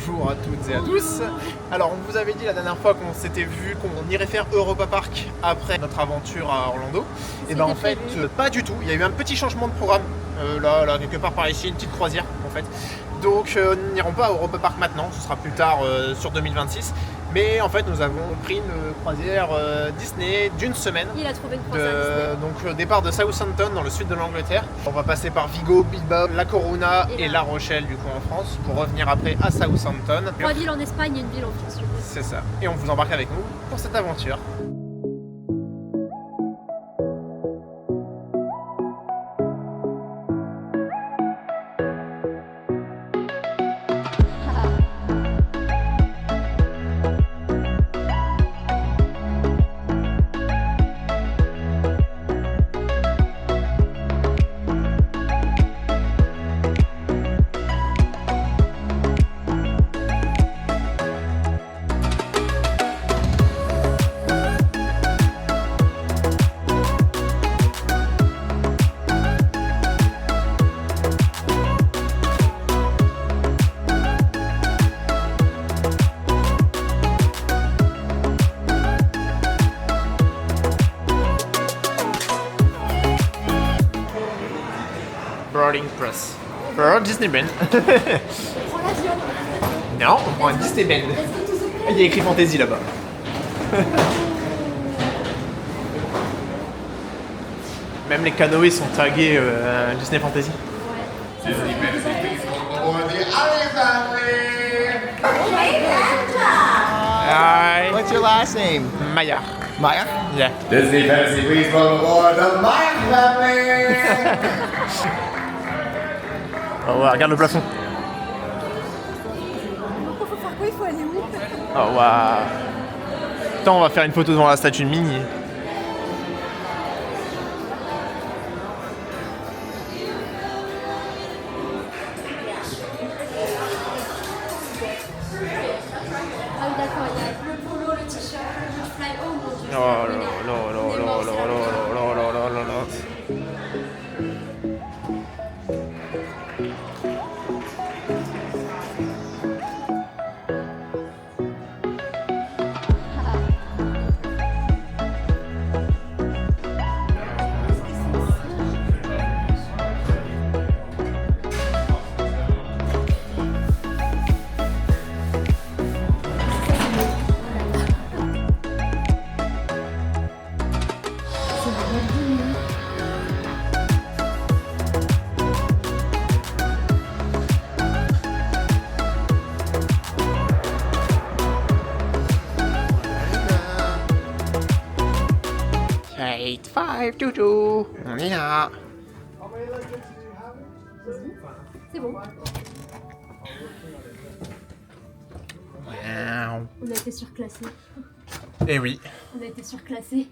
Bonjour à toutes et à tous. Alors on vous avait dit la dernière fois qu'on s'était vu qu'on irait faire Europa Park après notre aventure à Orlando. Et ben en fait pas du tout, il y a eu un petit changement de programme. Là quelque part par ici, une petite croisière en fait. Donc nous n'irons pas à Europa Park maintenant, ce sera plus tard sur 2026. Mais en fait nous avons pris une croisière Disney d'une semaine. Il a trouvé une croisière Disney. Donc départ de Southampton dans le sud de l'Angleterre. On va passer par Vigo, Bilbao, La Coruna et La Rochelle du coup en France pour revenir après à Southampton. 3 villes en Espagne et une ville en France. C'est ça. Et on vous embarque avec nous pour cette aventure. Boarding Press. Pour Disneyland. Prends l'avion. Non, on prend un Disneyland. Il y a écrit Fantasy là-bas. Même les canoës sont tagués Disney Fantasy. Disney Fantasy, please come aboard the Ali family. Hi. What's your last name? Maya. Maya? Yeah. Disney Fantasy, please come aboard the Maya family. Oh, ouais, regarde le plafond. Faut faire quoi? Il faut aller où? Oh waouh. Attends, on va faire une photo devant la statue de Minnie. Ah oui d'accord, il y a le polo, le t-shirt, le fly. Oh mon dieu. Oh là là là là là là là là là là. Eight, 5, 2, 2. On est là. C'est bon. Wow. On a été surclassé. Eh oui. On a été surclassé.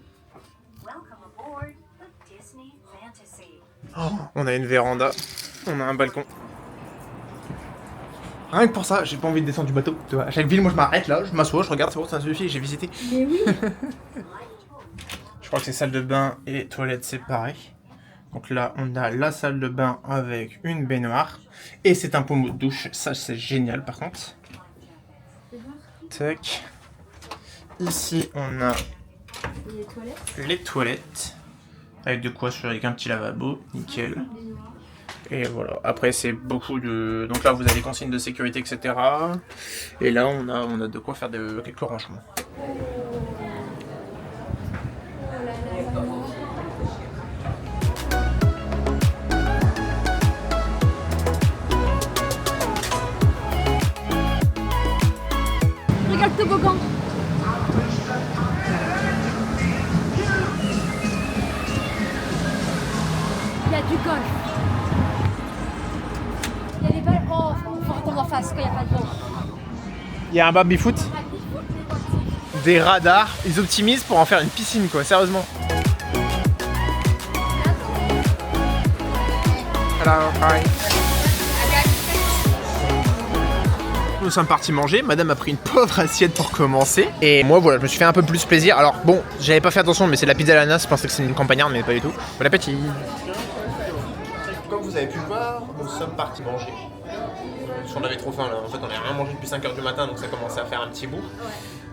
Welcome aboard the Disney Fantasy. Oh, on a une véranda. On a un balcon. Rien que pour ça, j'ai pas envie de descendre du bateau. Tu vois, à chaque ville, moi je m'arrête là, je m'assois, je regarde, c'est bon, ça suffit, j'ai visité. Mais oui. Je crois que c'est salle de bain et toilettes séparées. Donc là, on a la salle de bain avec une baignoire. Et c'est un pommeau de douche. Ça, c'est génial par contre. Tac. Ici, on a Les toilettes. les toilettes. Avec de quoi avec un petit lavabo. Nickel. Et voilà. Après, c'est beaucoup de... Donc là, vous avez les consignes de sécurité, etc. Et là, on a de quoi faire quelques rangements. Regarde le toboggan. Il y a du golf. Il y a les balles. Oh, faut attendre en face quand il n'y a pas de vent. Il y a un baby-foot. Des radars. Ils optimisent pour en faire une piscine, quoi. Sérieusement. Hello, hi. Nous sommes partis manger, madame a pris une pauvre assiette pour commencer. Et moi voilà, je me suis fait un peu plus plaisir. Alors bon, j'avais pas fait attention, mais c'est de la pizza à l'ananas, je pensais que c'était une campagnarde, mais pas du tout. Bon appétit. Comme vous avez pu le voir, nous sommes partis manger. on avait trop faim là. En fait, on n'a rien mangé depuis 5h du matin, donc ça commençait à faire un petit bout.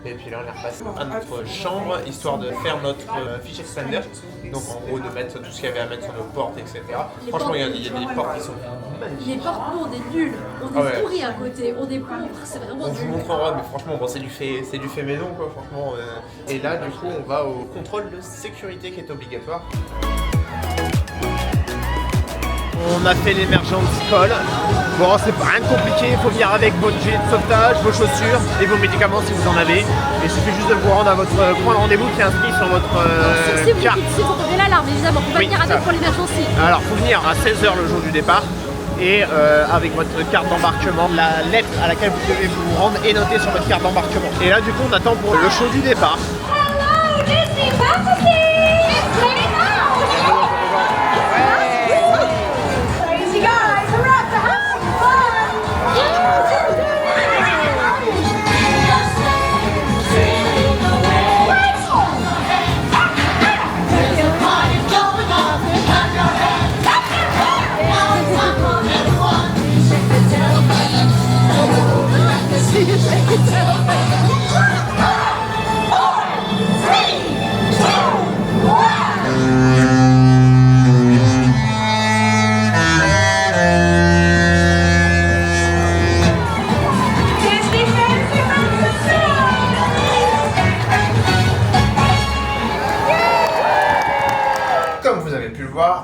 Et puis là, on est repassé à notre chambre, histoire de faire notre fiche expander. Donc en gros, de mettre tout ce qu'il y avait à mettre sur nos portes, etc. Franchement, il y a des portes qui sont magnifiques. Les portes, nous, on est nuls. On est pourris à côté. On est pauvres. C'est vraiment On vous montrera, mais franchement, bon, c'est du fait maison, quoi, franchement. Et là, du coup, on va au contrôle de sécurité qui est obligatoire. On a fait l'emergency call. Bon, c'est pas rien de compliqué, il faut venir avec votre gilet de sauvetage, vos chaussures et vos médicaments si vous en avez. Et il suffit juste de vous rendre à votre point de rendez-vous qui est inscrit sur votre carte. Si vous tombez l'alarme, évidemment, on va venir avec pour l'emergency. Alors, il faut venir à 16h le jour du départ. Et avec votre carte d'embarquement, la lettre à laquelle vous devez vous rendre est notée sur votre carte d'embarquement. Et là, du coup, on attend pour le show du départ. Hello, Disney Fantasy! It's playing now! Crazy guys, we're at the house!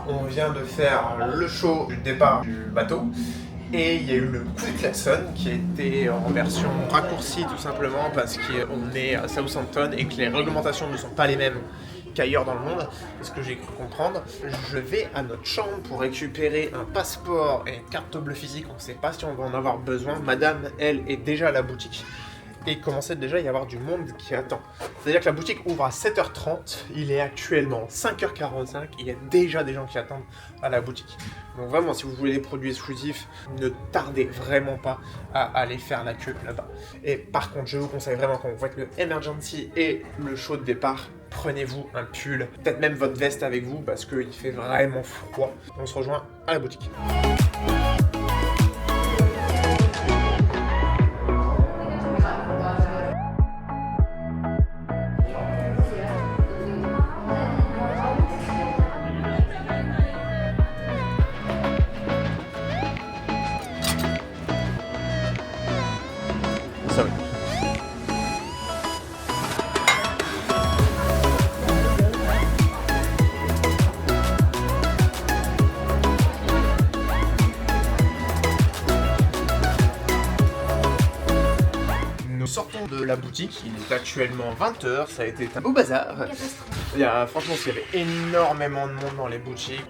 On vient de faire le show du départ du bateau et il y a eu le coup de klaxon qui a été en version raccourcie tout simplement parce qu'on est à Southampton et que les réglementations ne sont pas les mêmes qu'ailleurs dans le monde, c'est ce que j'ai cru comprendre. Je vais à notre chambre pour récupérer un passeport et une carte bleue physique, on ne sait pas si on va en avoir besoin. Madame, elle, est déjà à la boutique. Et il commençait déjà à y avoir du monde qui attend. C'est-à-dire que la boutique ouvre à 7h30, il est actuellement 5h45, il y a déjà des gens qui attendent à la boutique. Donc vraiment, si vous voulez des produits exclusifs, ne tardez vraiment pas à aller faire la queue là-bas. Et par contre, je vous conseille vraiment quand vous faites le emergency et le show de départ, prenez-vous un pull, peut-être même votre veste avec vous parce qu'il fait vraiment froid. On se rejoint à la boutique. Sorry. Nous sortons de la boutique, il est actuellement 20h, ça a été un beau bazar. Franchement, il y avait énormément de monde dans les boutiques.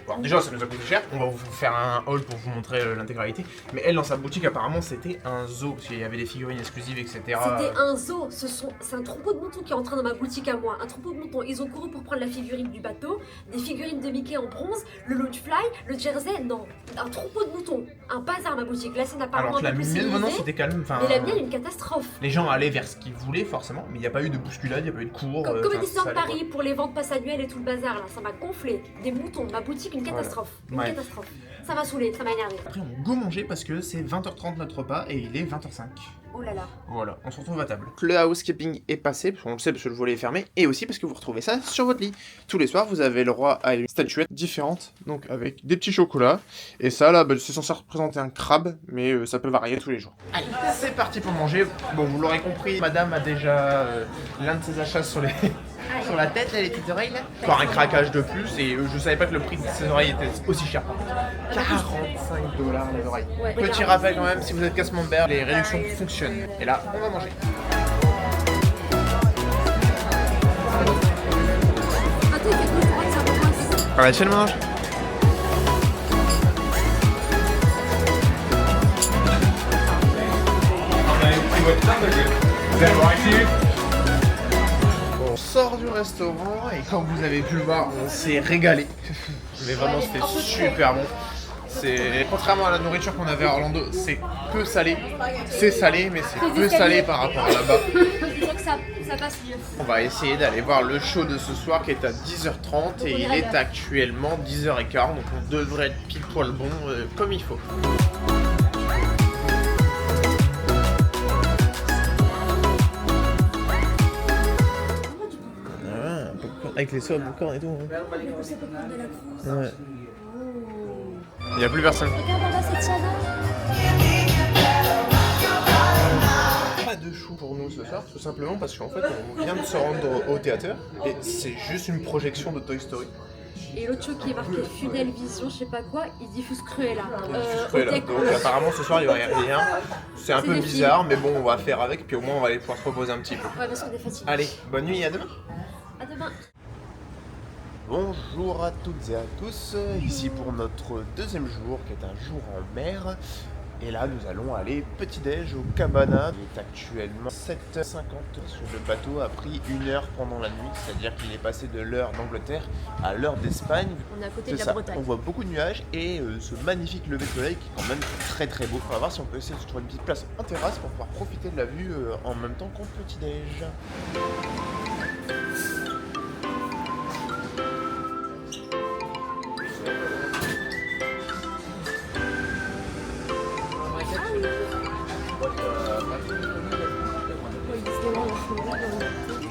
Alors déjà ça nous a coûté cher, on va vous faire un haul pour vous montrer l'intégralité. Mais elle dans sa boutique apparemment c'était un zoo, parce qu'il y avait des figurines exclusives etc. C'était un zoo, c'est un troupeau de moutons qui est entré dans ma boutique à moi. Un troupeau de moutons, ils ont couru pour prendre la figurine du bateau, des figurines de Mickey en bronze, le Loungefly, le Jersey, non. Un troupeau de moutons, un bazar à ma boutique. Là c'est apparemment alors un peu plus mienne maintenant c'était calme. Mais la mienne une catastrophe. Les gens allaient vers ce qu'ils voulaient forcément, mais il n'y a pas eu de bousculade, il n'y a pas eu de cours. Comme Disneyland Paris pour les ventes passe annuelles et tout le bazar là, ça m'a gonflé. Des moutons, ma boutique une catastrophe. Une catastrophe. Ça m'a saoulé, ça m'a énervé. Après on go manger parce que c'est 20h30 notre repas et il est 20h05. Oh là là. Voilà, on se retrouve à table. Le housekeeping est passé, parce qu'on le sait parce que le volet est fermé, et aussi parce que vous retrouvez ça sur votre lit. Tous les soirs, vous avez le droit à une statuette différente, donc avec des petits chocolats. Et ça, là, c'est censé représenter un crabe, mais ça peut varier tous les jours. Allez, c'est parti pour manger. Bon, vous l'aurez compris, madame a déjà l'un de ses achats sur les... sur la tête, là, les petites oreilles, là. Encore un craquage de plus, et je savais pas que le prix de ces oreilles était aussi cher. 45$ les oreilles. Ouais, petit rappel quand même, si vous êtes casse-member, les réductions fonctionnent. Et là, on va manger. Ah bah, tiens le mange. On sort du restaurant et comme vous avez pu le voir, on s'est régalé. Mais vraiment, c'était super bon. Contrairement à la nourriture qu'on avait à Orlando, c'est peu salé. C'est salé, mais c'est peu salé par rapport à là-bas. Je crois que ça passe mieux. On va essayer d'aller voir le show de ce soir qui est à 10h30 et il est actuellement 10h15, donc on devrait être pile poil bon comme il faut. Avec les sauts à boucan et tout. Hein. Le coup, c'est pas comme de la crosse. Ouais. Oh. Il n'y a plus personne. Regarde en bas cette Shana. Pas de chou pour nous ce soir, tout simplement parce qu'en fait on vient de se rendre au théâtre et c'est juste une projection de Toy Story. Et l'autre show qui est marqué Funel Vision, je sais pas quoi, il diffuse Cruella. Donc apparemment ce soir il y aura rien. C'est un peu des bizarre mais bon on va faire avec puis au moins on va aller pouvoir se reposer un petit peu. Ouais, parce qu'on est fatigué. Allez, bonne nuit, à demain. À demain. Bonjour à toutes et à tous, ici pour notre deuxième jour qui est un jour en mer. Et là nous allons aller petit-déj au Cabana. Il est actuellement 7h50 sur le bateau, a pris 1 heure pendant la nuit, c'est-à-dire qu'il est passé de l'heure d'Angleterre à l'heure d'Espagne. On est à côté C'est de la ça, Bretagne. on voit beaucoup de nuages et ce magnifique lever de soleil qui est quand même très très beau. On va voir si on peut essayer de se trouver une petite place en terrasse pour pouvoir profiter de la vue en même temps qu'en petit-déj.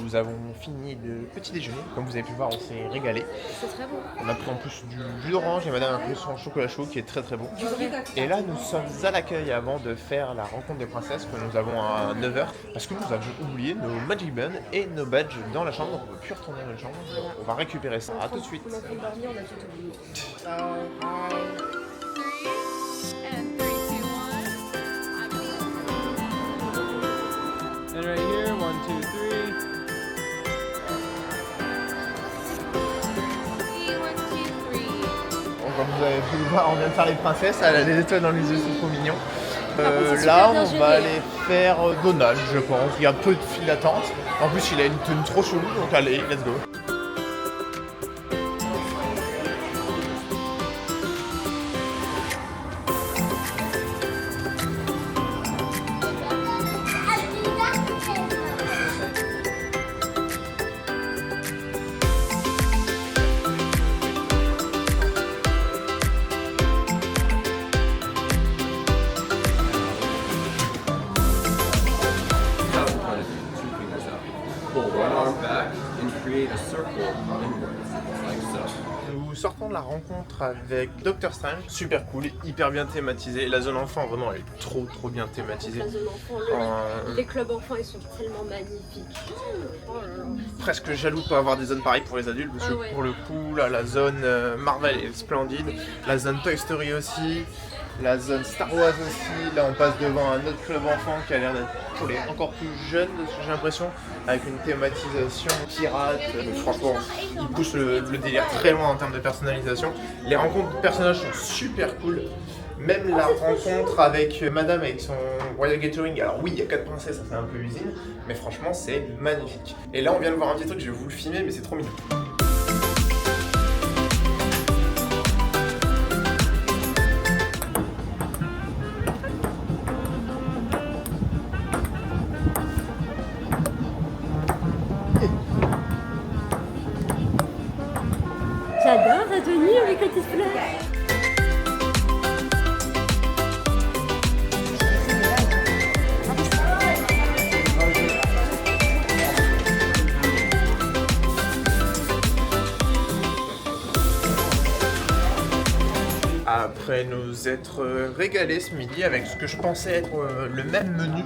Nous avons fini le petit déjeuner, comme vous avez pu voir on s'est régalé. C'est très bon. On a pris en plus du jus d'orange et madame a pris son chocolat chaud qui est très très bon. Et là nous sommes à l'accueil avant de faire la rencontre des princesses que nous avons à 9h parce que nous avons oublié nos Magic Bands et nos badges dans la chambre, donc on ne peut plus retourner dans la chambre, on va récupérer ça, à tout de suite. On est en train de dormir, on a tout oublié. And right here, 1, 2, 3. Bon, comme vous avez pu le voir, on vient de faire les princesses, elle a des étoiles dans les yeux, c'est trop mignon. contre, c'est Là super bien on géré, va hein. aller faire Donald je pense, il y a peu de files d'attente. En plus il a une tenue trop chelou donc allez, let's go. Pull one arm back and create a circle inwards, like so. Nous sortons de la rencontre avec Doctor Strange, super cool, hyper bien thématisé. La zone enfant vraiment elle est trop bien thématisée. La zone enfant, les clubs enfants, ils sont tellement magnifiques. Oh là là. Presque jaloux de pas avoir des zones pareilles pour les adultes parce que Ah ouais. pour le coup là, la zone Marvel est splendide, la zone Toy Story aussi, la zone Star Wars aussi. Là on passe devant un autre club enfant qui a l'air d'être pour les encore plus jeunes de ce que j'ai l'impression, avec une thématisation pirate. Franchement il pousse le délire très loin en termes de personnalisation. Les rencontres de personnages sont super cool. Même la rencontre avec madame avec son Royal Gathering, alors oui il y a 4 princesses, ça fait un peu usine, mais franchement c'est magnifique. Et là on vient de voir un petit truc, je vais vous le filmer mais c'est trop mignon. J'adore ta tenue avec la petite fleur. Après nous être régalés ce midi avec ce que je pensais être le même menu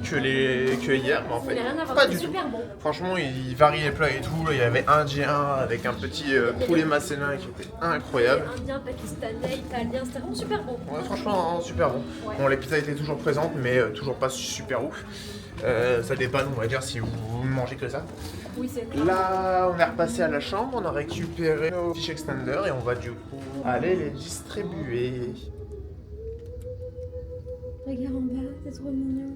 que hier, mais en fait Il n'y a rien à voir, pas c'est du tout. super bon. Franchement il varie les plats et tout, il y avait indien avec un petit poulet macédoine qui était incroyable. Indien, pakistanais, italien, c'était vraiment super bon. Ouais, franchement super bon. Ouais. Bon les pizzas étaient toujours présentes mais toujours pas super ouf. Ça dépanne on va dire si vous mangez que ça. Oui, c'est Là, on est repassé à la chambre, on a récupéré nos fiches extender et on va du coup aller les distribuer. Regarde en bas, c'est trop mignon.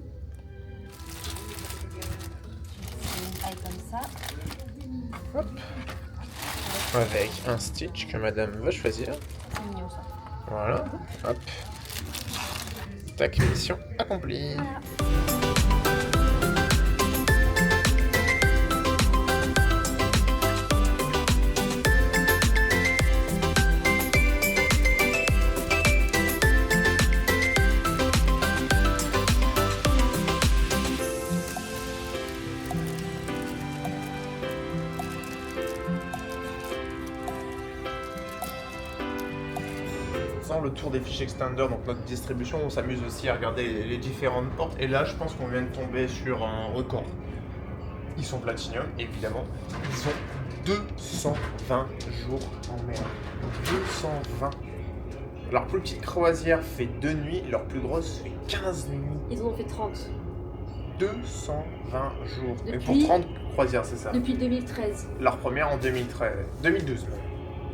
Comme ça. Avec un Stitch que madame va choisir. C'est mignon ça. Voilà, hop. Tac, mission accomplie. le tour des fiches extender, donc notre distribution, on s'amuse aussi à regarder les différentes portes. Et là, je pense qu'on vient de tomber sur un record. Ils sont Platinum, évidemment. Ils ont 220 jours en mer. 220. Leur plus petite croisière fait 2 nuits, leur plus grosse fait 15 nuits. Ils en ont fait 30. 220 jours. Et Depuis- pour 30 croisières, c'est ça. Depuis 2013. Leur première en 2013. 2012.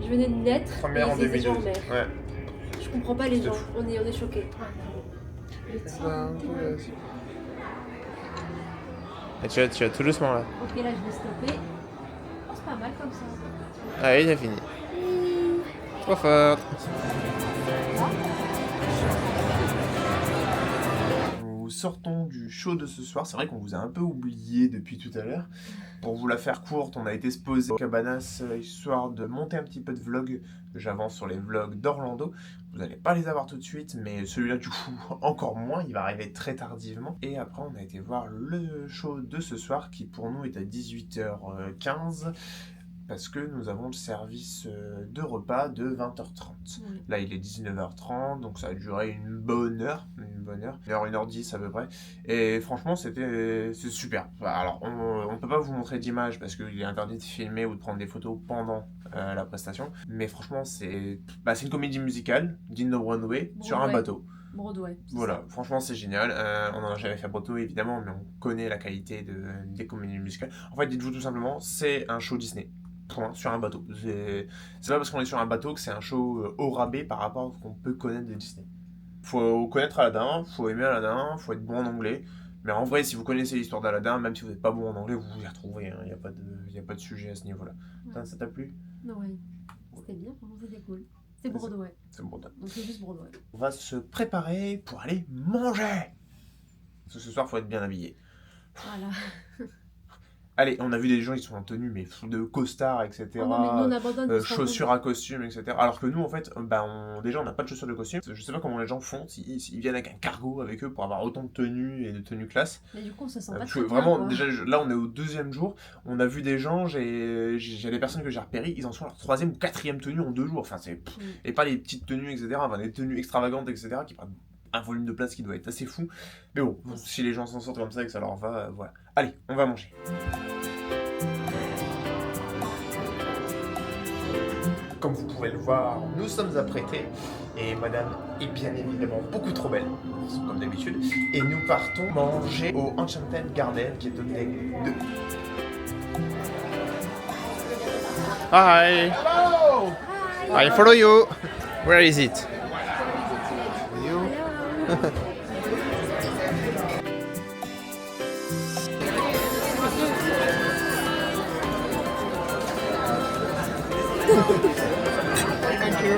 Je venais de naître. Première et en ils étaient déjà 2012. en mer. Ouais. Je comprends pas les C'est gens. fou. On est choqués. Et tu vas tout doucement là. Ok, là, je vais stopper. Oh, c'est pas mal comme ça. Ah oui, c'est fini. Trop fort. Nous sortons du show de ce soir. C'est vrai qu'on vous a un peu oublié depuis tout à l'heure. Pour vous la faire courte, on a été se poser au Cabanas histoire de monter un petit peu de vlog. J'avance sur les vlogs d'Orlando. Vous n'allez pas les avoir tout de suite, mais celui-là du coup encore moins, il va arriver très tardivement. Et après on a été voir le show de ce soir qui pour nous est à 18h15 parce que nous avons le service de repas de 20h30. Oui. Là il est 19h30, donc ça a duré une bonne heure, 1h10 à peu près. Et franchement c'est super. Alors on peut pas vous montrer d'image parce qu'il est interdit de filmer ou de prendre des photos pendant la prestation. Mais franchement c'est une comédie musicale digne de Broadway sur un Broadway. bateau. Broadway. Voilà, franchement c'est génial. On n'en a jamais fait à Broadway évidemment, mais on connaît la qualité des comédies musicales. En fait dites-vous tout simplement, c'est un show Disney. Point, sur un bateau. C'est pas parce qu'on est sur un bateau que c'est un show au rabais par rapport à ce qu'on peut connaître de Disney. Faut connaître Aladdin, faut aimer Aladdin, faut être bon en anglais. Mais en vrai, si vous connaissez l'histoire d'Aladdin, même si vous n'êtes pas bon en anglais, vous vous y retrouvez. Il n'y a pas de sujet à ce niveau-là. Ouais. Ça t'a plu? Non, oui. C'était bien, franchement, c'était cool. C'est Broadway. C'est bon. Donc c'est juste Broadway. On va se préparer pour aller manger. Parce que ce soir, faut être bien habillé. Voilà. Allez, on a vu des gens, ils sont en tenue, mais de costard, etc. Oh non, mais nous, on abandonne. parce qu'on Chaussures à costume, etc. Alors que nous, en fait, déjà, on n'a pas de chaussures de costume. Je sais pas comment les gens font, s'ils viennent avec un cargo avec eux pour avoir autant de tenues et de tenues classe. Mais du coup, on se sent pas Parce très que bien, vraiment, quoi. déjà, là, on est au 2e jour. On a vu des gens, j'ai des personnes que j'ai repérées, ils en sont à leur 3e ou 4e tenue en 2 jours. Enfin, et pas les petites tenues, etc. Enfin, des tenues extravagantes, etc. qui prennent un volume de place qui doit être assez fou. Mais bon, si les gens s'en sortent comme ça et que ça leur va, voilà. Allez, on va manger. Comme vous pouvez le voir, nous sommes apprêtés et madame est bien évidemment beaucoup trop belle, comme d'habitude. Et nous partons manger au Enchanted Garden qui est au deck 2. Hi! Hello! I follow you! Where is it? You? Thank you.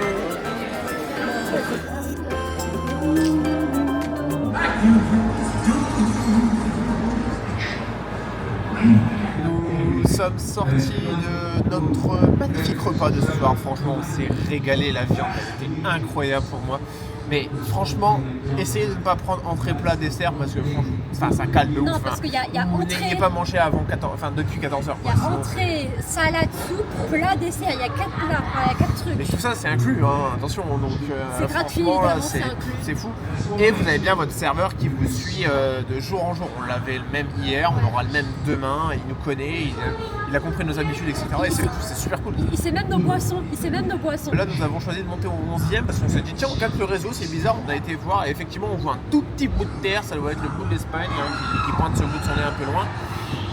Nous sommes sortis de notre magnifique repas de ce soir. Franchement, on s'est régalé. La viande elle était incroyable pour moi. Mais franchement, essayez de ne pas prendre entrée, plat, dessert parce que franchement, ça cale de ouf. Non, parce qu'il y a Vous entrée, n'ayez pas mangé avant 14, depuis 14h. il y a entrée, salade, soupe, plat, dessert. Il y a 4 plats, il y a 4 trucs. Mais tout ça c'est inclus, hein. Attention, donc C'est gratuit, franchement, là, évidemment, c'est inclus. c'est fou. Et vous avez bien votre serveur qui vous suit de jour en jour. On l'avait le même hier, on aura le même demain, il nous connaît, il a compris nos habitudes, etc. Et c'est super cool. Il sait même nos boissons. Là nous avons choisi de monter au 11e parce qu'on s'est dit tiens on capte le réseau, c'est bizarre, on a été voir et effectivement on voit un tout petit bout de terre, ça doit être le bout de l'Espagne qui pointe ce bout de son nez un peu loin.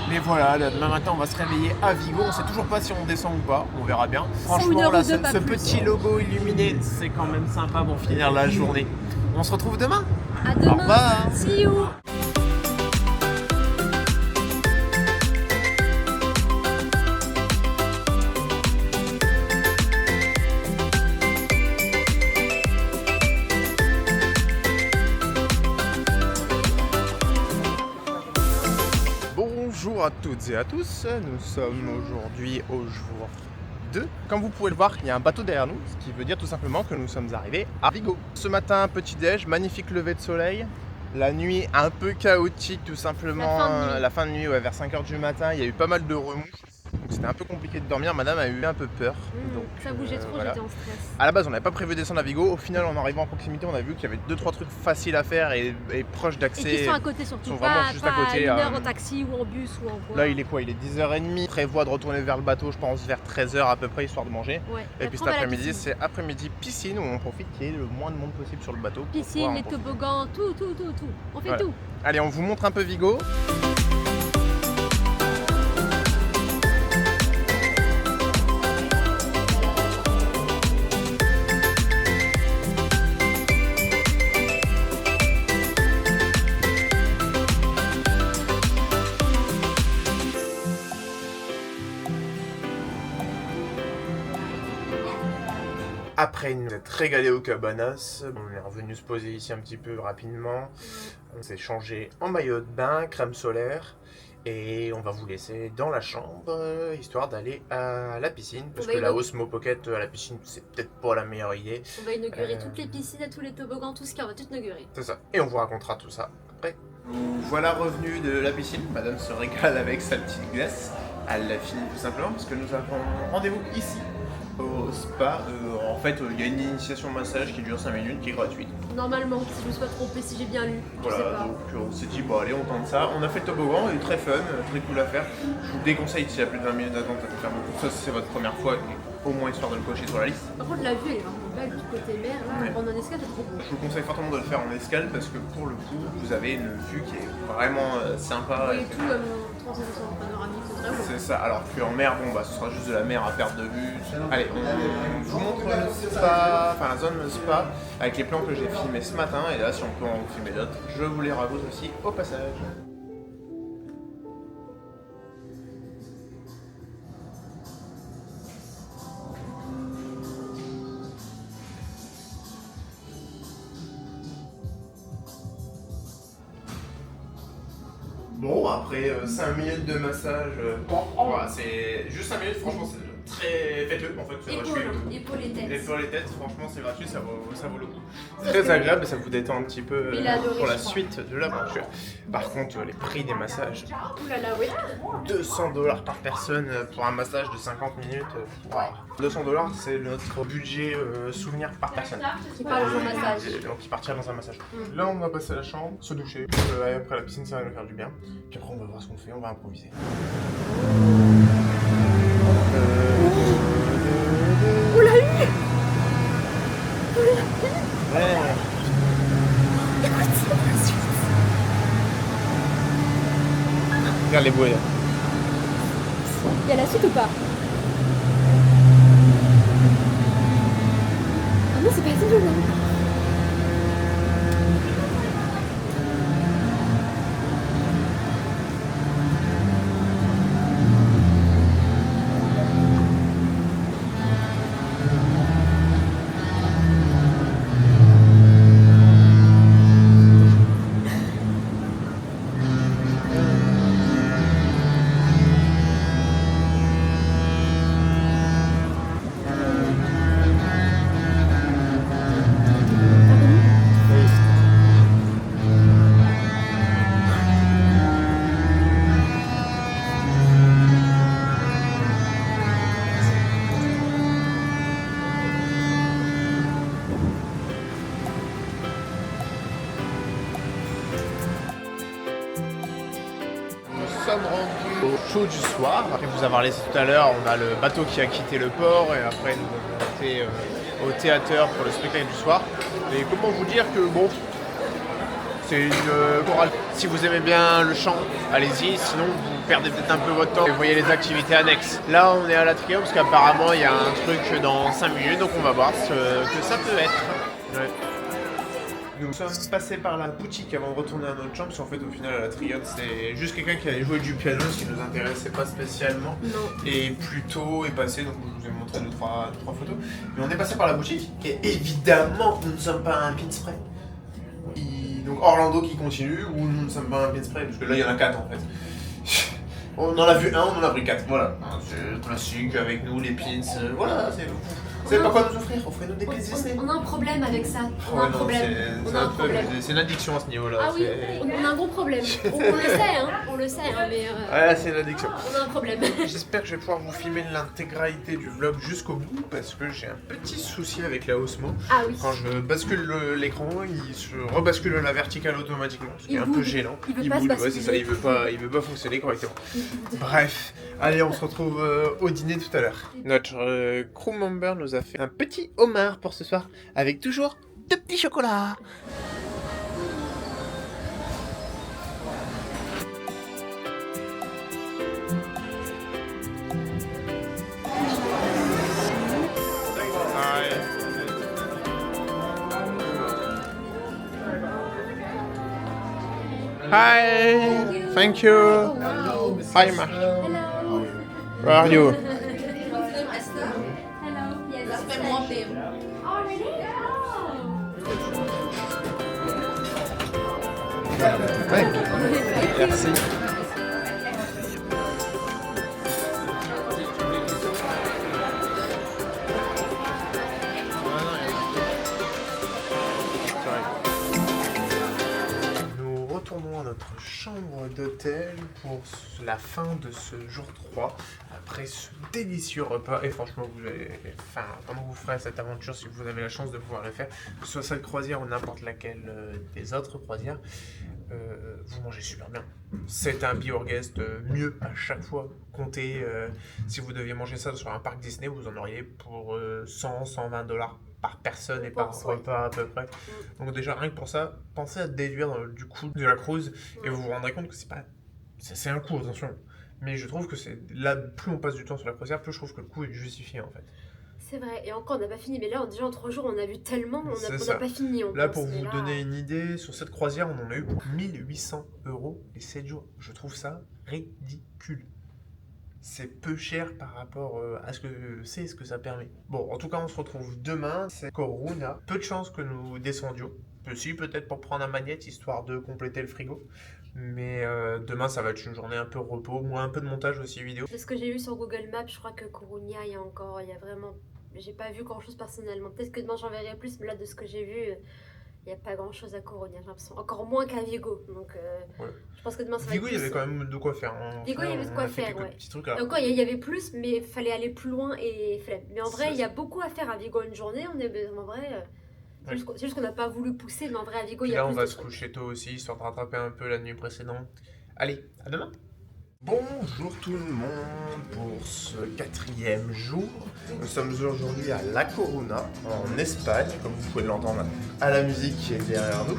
Mais voilà, là, demain matin on va se réveiller à Vigo, on sait toujours pas si on descend ou pas, on verra bien. Franchement là, ce petit logo illuminé, c'est quand même sympa pour finir la journée. On se retrouve demain. À demain. Au revoir. See you. Bonjour à toutes et à tous, nous sommes aujourd'hui au jour 2. Comme vous pouvez le voir, il y a un bateau derrière nous, ce qui veut dire tout simplement que nous sommes arrivés à Vigo. Ce matin, petit déj, magnifique lever de soleil. La nuit un peu chaotique tout simplement, La fin de nuit. la fin de nuit ouais, vers 5h du matin, il y a eu pas mal de remous. Donc c'était un peu compliqué de dormir, madame a eu un peu peur. Donc, Ça bougeait trop, voilà. j'étais en stress. À la base, on n'avait pas prévu de descendre à Vigo. Au final, en arrivant en proximité, on a vu qu'il y avait 2-3 trucs faciles à faire et proches Et d'accès. qui sont à côté surtout, sont vraiment pas, juste pas à côté, une heure en taxi ou en bus ou en quoi. Là, il est quoi? Il est 10h30. On prévoit de retourner vers le bateau, je pense, vers 13h à peu près, histoire de manger. Ouais. Et puis cet après, on va à la après-midi, piscine. c'est après-midi piscine où on profite qu'il y ait le moins de monde possible sur le bateau. pour Piscine, pouvoir en les profiter. toboggans, tout. On fait Voilà. tout. Allez, on vous montre un peu Vigo. Après nous être régalé au Cabanas, on est revenu se poser ici un petit peu rapidement. On s'est changé en maillot de bain, crème solaire. Et on va vous laisser dans la chambre, histoire d'aller à la piscine. Parce On va que la inaugurer- Osmo Pocket à la piscine, c'est peut-être pas la meilleure idée. On va inaugurer toutes les piscines et tous les toboggans, tout ce qu'il y a, on va tout inaugurer. C'est ça. Et on vous racontera tout ça après. Voilà revenu de la piscine. Madame se régale avec sa petite glace. Elle l'a fini tout simplement parce que nous avons rendez-vous ici au spa. En fait, il y a une initiation massage qui dure 5 minutes, qui est gratuite. Normalement, si je me suis pas trompée, si j'ai bien lu, je sais Voilà, pas. donc on s'est dit, bon allez, on tente ça. On a fait le toboggan, il est très fun, très cool à faire. Je vous le déconseille s'il y a plus de 20 minutes d'attente à faire beaucoup. Ça, si c'est votre première fois, au moins histoire de le cocher sur la liste. Par contre, la vue elle est vraiment belle du côté mer, là, Ouais. pendant l'escale, c'est trop beau. Je vous conseille fortement de le faire en escale parce que pour le coup, vous avez une vue qui est vraiment sympa. Et tout, mon 360 panoramique, c'est très beau. C'est ça, alors qu'en mer, bon bah ce sera juste de la mer à perte de vue. Allez, on vous montre le spa, enfin la zone spa, avec les plans que j'ai filmés ce matin, et là si on peut en filmer d'autres, je vous les rajoute aussi au passage. Bon, après 5 minutes de massage, voilà, c'est juste 5 minutes, franchement c'est très... Faites-le en fait, c'est gratuit. Épaule et tête. Et pour les têtes, franchement c'est gratuit, ça vaut le coup. Très agréable et ça vous détend un petit peu Il a adoré, pour la je crois. suite de l'aventure. Par contre, les prix des massages, Ouh là là, oui. 200$ par personne pour un massage de 50 minutes. Wow. 200$, c'est notre budget souvenir par personne. Qui parle au massage. Donc qui partira dans un massage. Là, on va passer à la chambre, se doucher. Et après la piscine, ça va nous faire du bien. Puis après, on va voir ce qu'on fait, on va improviser. On l'a eu. Ouais. Regarde les bouées là. Il y a la suite ou pas? Ah non, c'est pas assez violent. Nous sommes rendus au show du soir. Après vous avoir laissé tout à l'heure, on a le bateau qui a quitté le port et après nous avons été au théâtre pour le spectacle du soir. Et comment vous dire que bon, c'est une chorale. Si vous aimez bien le chant, allez-y, sinon vous perdez peut-être un peu votre temps et voyez les activités annexes. Là on est à la Trio parce qu'apparemment il y a un truc dans 5 minutes, donc on va voir ce que ça peut être. Ouais. Nous sommes passés par la boutique avant de retourner à notre chambre, parce qu'en fait au final à la Triade c'est juste quelqu'un qui allait jouer du piano, ce qui nous intéressait pas spécialement. Non. Et plus tôt est passé, donc je vous ai montré deux, trois photos. Mais on est passé par la boutique, et évidemment nous ne sommes pas un pin spray. Donc Orlando qui continue, ou nous ne sommes pas un pin spray, parce que là il y en a 4 en fait. On en a vu un, on en a pris 4, voilà. C'est classique avec nous, les pins, voilà, c'est... Vous savez pas quoi nous offrir? Offrez-nous des pièces Disney. On a un problème avec ça. On a Ouais, un non, problème. c'est On a un un peu- problème. c'est une addiction à ce niveau-là. Ah oui, c'est- on a un gros problème. On le sait, hein. On le sait, hein, mais Ouais, c'est une addiction. on a un problème. J'espère que je vais pouvoir vous filmer l'intégralité du vlog jusqu'au bout parce que j'ai un petit souci avec la Osmo. Ah oui. Quand je bascule l'écran, il se rebascule à la verticale automatiquement, ce qui est Il un peu bouge. gênant. Il veut pas se ouais, basculer. c'est ça, il veut pas fonctionner correctement. Bref, allez, on se retrouve au dîner tout à l'heure. Notre crew member nous a fait un petit homard pour ce soir, avec toujours 2 petits chocolats. Hi, thank you. Hi, Mark. Hello. Where are you? Hello. Yes. Already? Oh. Merci. Nous retournons à notre chambre d'hôtel pour la fin de ce jour 3, après ce délicieux repas. Et franchement, vous allez, enfin, pendant que vous ferez cette aventure, si vous avez la chance de pouvoir le faire, que ce soit cette croisière ou n'importe laquelle des autres croisières, vous mangez super bien. C'est un be-your-guest mieux à chaque fois. Comptez, si vous deviez manger ça sur un parc Disney, vous en auriez pour 100-120$ par personne et par repas à peu près. Donc déjà, rien que pour ça, pensez à déduire du coût de la cruise et vous vous rendrez compte que c'est pas... C'est un coût, attention. Mais je trouve que c'est là, plus on passe du temps sur la croisière, plus je trouve que le coût est justifié en fait. C'est vrai, et encore on n'a pas fini, mais là déjà en 3 jours on a vu tellement, on C'est n'a ça. pas fini. On Là, pense, pour mais vous là- donner une idée, sur cette croisière, on en a eu pour 1 800€ les 7 jours. Je trouve ça ridicule. C'est peu cher par rapport à ce que c'est, ce que ça permet. Bon, en tout cas, on se retrouve demain. C'est Corona. Peu de chance que nous descendions. Si, peut-être pour prendre un magnète, histoire de compléter le frigo. Mais demain, ça va être une journée un peu repos. Moi, un peu de montage aussi vidéo. De ce que j'ai vu sur Google Maps, je crois que Coruña, il y a vraiment... J'ai pas vu grand chose personnellement. Peut-être que demain j'en verrai plus, mais là de ce que j'ai vu, il n'y a pas grand chose à Coruña, j'ai l'impression. Encore moins qu'à Vigo. Donc Ouais. je pense que demain ça va Vigo, être il y avait plus- quand même de quoi faire. Hein. Vigo, il y avait de quoi On a fait faire, quelques ouais. petits trucs. Et Alors, encore, il y avait plus, mais il fallait aller plus loin et flemme. Mais en vrai, C'est il y a beaucoup à faire à Vigo une journée. On est en vrai, c'est Ouais. juste qu'on n'a pas voulu pousser, mais en vrai à Vigo, il puis y a là, on plus va de se trucs. coucher tôt aussi, histoire de rattraper un peu la nuit précédente. Allez, à demain. Bonjour tout le monde pour ce 4e jour. Nous sommes aujourd'hui à La Coruna, en Espagne, comme vous pouvez l'entendre à la musique qui est derrière nous.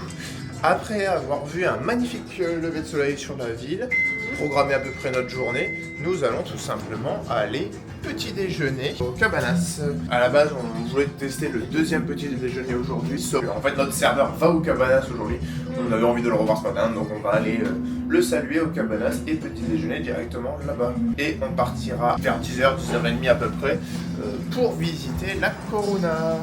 Après avoir vu un magnifique lever de soleil sur la ville, programmé à peu près notre journée, nous allons tout simplement aller petit déjeuner au Cabanas. À la base, on voulait tester le 2e petit déjeuner aujourd'hui, sauf que, en fait notre serveur va au Cabanas aujourd'hui. On avait envie de le revoir ce matin, donc on va aller le saluer au Cabanas et petit déjeuner directement là-bas. Et on partira vers 10h, 10h30 à peu près pour visiter La Coruna.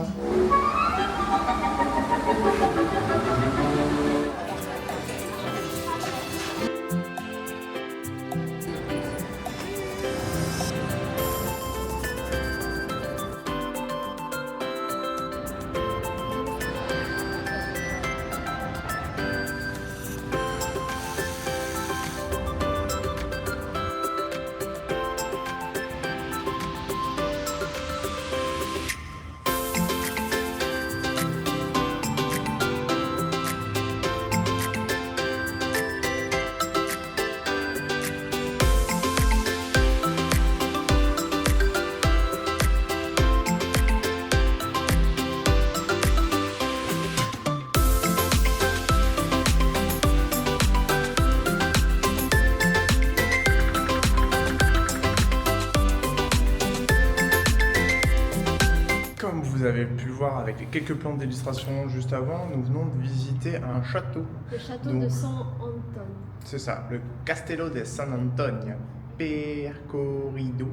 Comme vous avez pu le voir avec les quelques plans d'illustration juste avant, nous venons de visiter un château. Le château Donc- de San Anton. C'est ça, le Castello de San Antonio. Percorrido.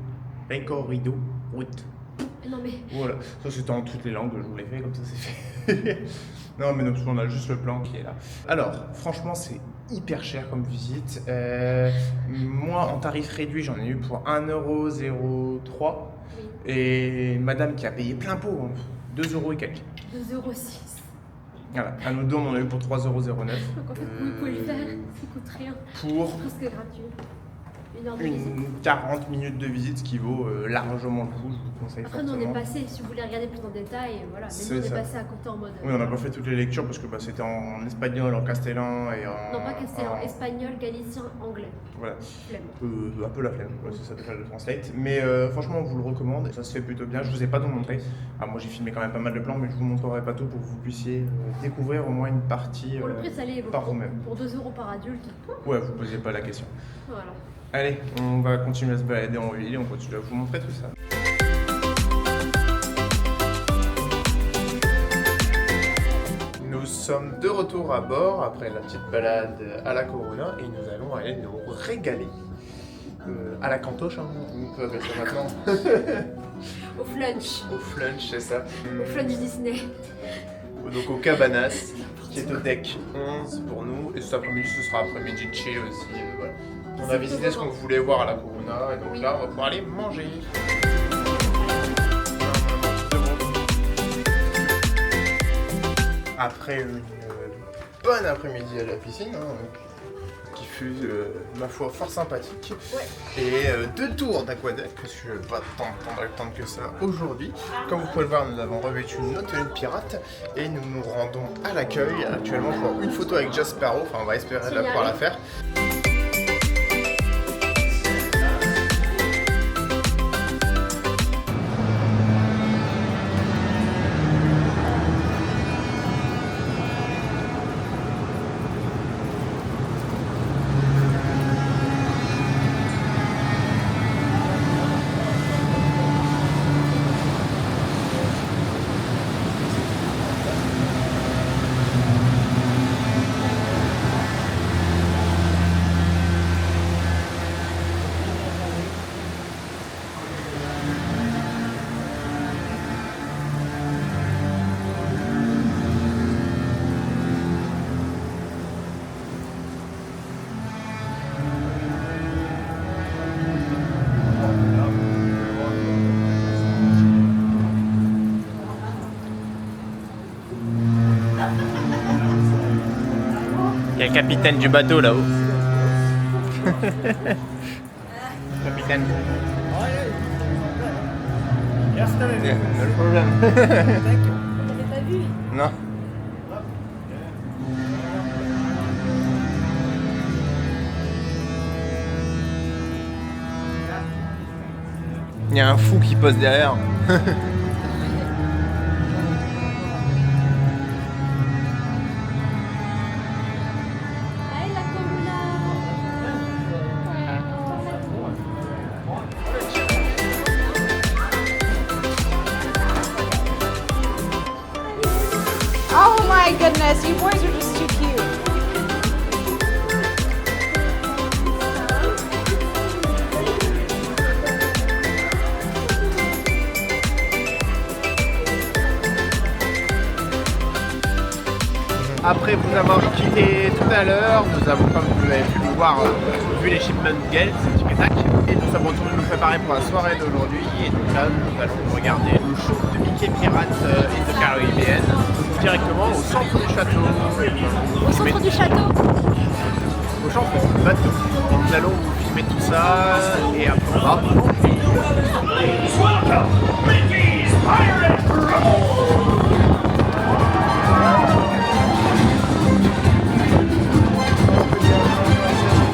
Route. Non mais Voilà, ça c'était en toutes les langues, je vous l'ai fait, comme ça c'est fait. Non mais non, parce qu'on a juste le plan qui est là. Alors, franchement c'est hyper cher comme visite. Moi en tarif réduit j'en ai eu pour 1,03€. oui. Et madame qui a payé plein pot, hein, 2 € et quelques. 2,06 €. Voilà, un autre don on a eu pour 3,09 €. Donc en fait, vous pouvez le faire, ça coûte rien. Pour Presque gratuit. 1 heure de visite. une 40 minutes de visite, ce qui vaut largement le coup, je vous conseille Après, nous on fortement. est passé, si vous voulez regarder plus en détail, voilà. Mais C'est nous on est ça. passé à côté en mode. Oui, on n'a pas fait toutes les lectures parce que c'était en espagnol, en castellan et en... Non, pas castellan, en- espagnol, galicien, anglais. Voilà. Flemme. Un peu la flemme, ouais, c'est ça de faire le translate. Mais franchement, on vous le recommande, ça se fait plutôt bien. Je vous ai pas tout montré. Ah, moi j'ai filmé quand même pas mal de plans, mais je vous montrerai pas tout pour que vous puissiez découvrir au moins une partie Pour le prix, ça allait par vous-même. pour 2 € par adulte. Ouais, vous posez pas la question. Voilà. Allez, on va continuer à se balader en ville et on continue à vous montrer tout ça. Nous sommes de retour à bord après la petite balade à la Corona et nous allons aller nous régaler. À la cantoche, hein, on peut appeler ça maintenant. Au flunch. Au flunch, c'est ça. Au flunch Disney. Donc au Cabanas, qui est au deck 11 pour nous. Et cet après-midi, ce sera après-midi chill aussi. Voilà. On a visité ce qu'on voulait voir à la Corona et donc là, on va pouvoir aller manger. Après une bonne après-midi à la piscine, qui fut, ma foi, fort sympathique. Ouais. Et 2 tours d'aquadeck, parce que je vais pas attendre que ça aujourd'hui. Comme vous pouvez le voir, nous avons revêtu notre tenue de pirate et nous nous rendons à l'accueil actuellement pour une photo avec Jack Sparrow. Enfin, on va espérer de pouvoir la faire. Il y a le capitaine du bateau là-haut. Capitaine. Yeah, no problem. T'avais pas vu? Non. Il y a un fou qui pose derrière. Hey, la Corona! Oh my goodness, you boys are just too cute. Après vous avoir quitté tout à l'heure, nous avons, comme vous l'avez pu le voir, vu les Shipment Gale, c'est tic et tac, et nous sommes retournés nous préparer pour la soirée d'aujourd'hui. Et donc là, nous allons regarder le show de Mickey Pirates et de Caribbean directement au centre du château. Au centre du château! Au centre du bateau. Et nous allons vous filmer tout ça et après on va manger. Welcome, Mickey's Pirate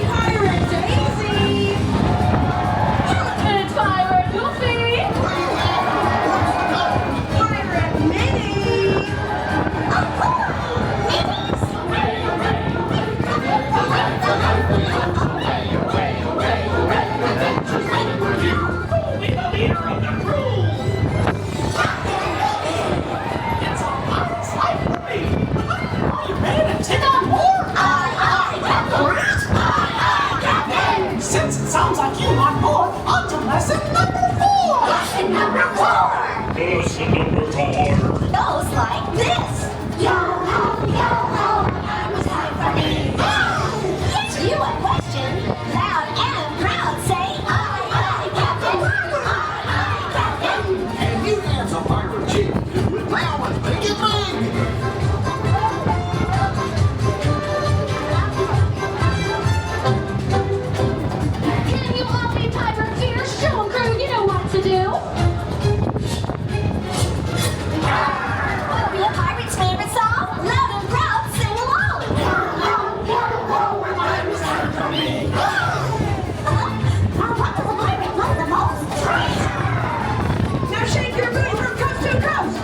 Pirate Daisy! And Pirate Goofy! Pirate Minnie! Since it sounds like you want more, on to lesson number 4! Lesson number 4! Lesson number 4. Goes like this. Yo ho, now it's time for me. Yes, you a question. Loud and proud say, aye, aye, Captain. Aye, aye, Captain. for me. Our wonderful pirate loves the most treasure. Now shake your booty from coast to coast.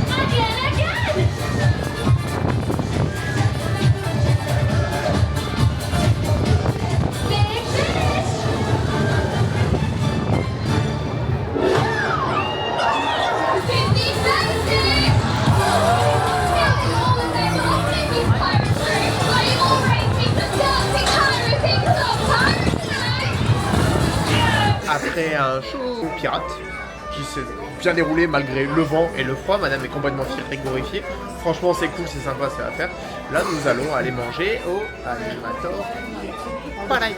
Again. Big fish. Après un show pirate qui s'est bien déroulé malgré le vent et le froid, madame est complètement frigorifiée. Franchement c'est cool, c'est sympa, c'est à faire. Là nous allons aller manger au Animator Pareil.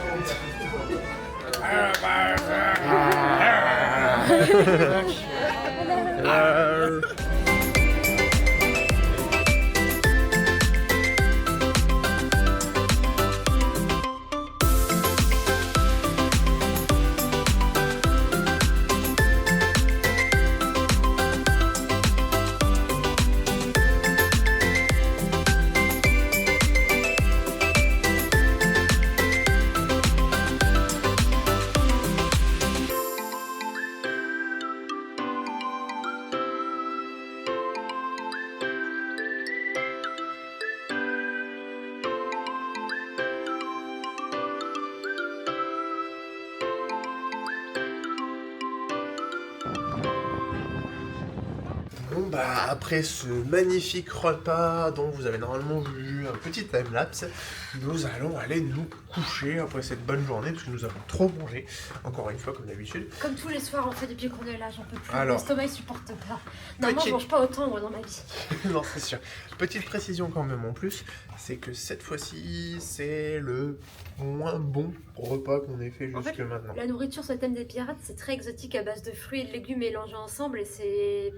Bon bah après ce magnifique repas dont vous avez normalement vu un petit timelapse, nous allons aller nous coucher après cette bonne journée parce que nous avons trop mangé, encore une fois comme d'habitude. Comme tous les soirs en fait depuis qu'on est là, j'en peux plus. Alors, l'estomac il supporte pas. Normalement je petite- mange pas autant moi dans ma vie. Non c'est sûr. Petite précision quand même en plus, c'est que cette fois-ci c'est le moins bon repas qu'on ait fait En jusque fait, maintenant. La nourriture sur le thème des pirates c'est très exotique à base de fruits et de légumes mélangés ensemble et c'est...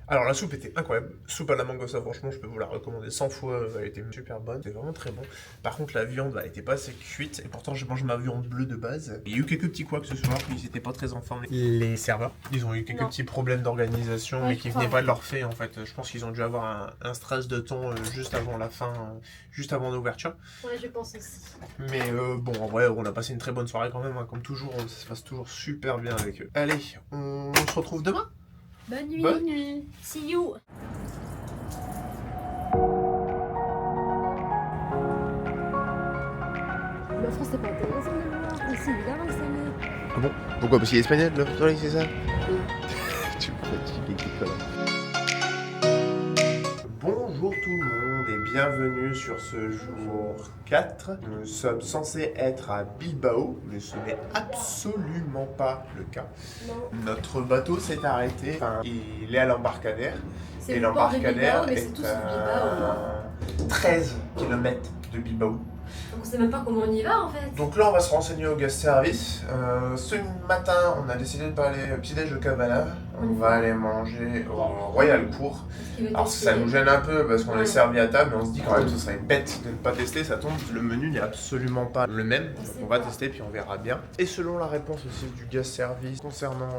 Alors la soupe était incroyable, soupe à la mangosta franchement je peux vous la recommander 100 fois, elle était super bonne, c'était vraiment très bon. Par contre la viande elle était pas assez cuite et pourtant je mange ma viande bleue de base. Il y a eu quelques petits couacs ce soir, ils étaient pas très en forme. Les serveurs, ils ont eu quelques Non. petits problèmes d'organisation Ouais, mais qui je venaient crois, pas de leur fait en fait. Je pense qu'ils ont dû avoir un stress de temps juste avant la fin, juste avant l'ouverture. Ouais je pense aussi. Mais bon en vrai on a passé une très bonne soirée quand même, hein. Comme toujours ça se passe toujours super bien avec eux. Allez, on se retrouve demain. Bonne nuit. Bonne nuit. See you. Le français pas intéressant de le voir. Ici, il est installé. Ah bon? Pourquoi? Parce qu'il est espagnol, le soleil, c'est ça? Tu me fatigues, Nicolas. Bonjour tout le monde et bienvenue sur ce jour 4. Nous sommes censés être à Bilbao, mais ce n'est absolument pas le cas. Non. Notre bateau s'est arrêté, enfin, il est à l'embarcadère. C'est Et le port de l'embarcadère Bilbao, mais c'est est tout sous Bilbao. à 13 km de Bilbao. Donc on sait même pas comment on y va en fait. Donc là, on va se renseigner au guest service. Ce matin, on a décidé de pas aller au petit-déj de Cabana. On va aller manger au Royal Court. Ce qui veut Alors dire ça que- nous gêne un peu parce qu'on Ouais. est servi à table, mais on se dit quand même que ce serait bête de ne pas tester. Ça tombe, le menu n'est absolument pas le même. Donc on va tester puis on verra bien. Et selon la réponse aussi du guest service concernant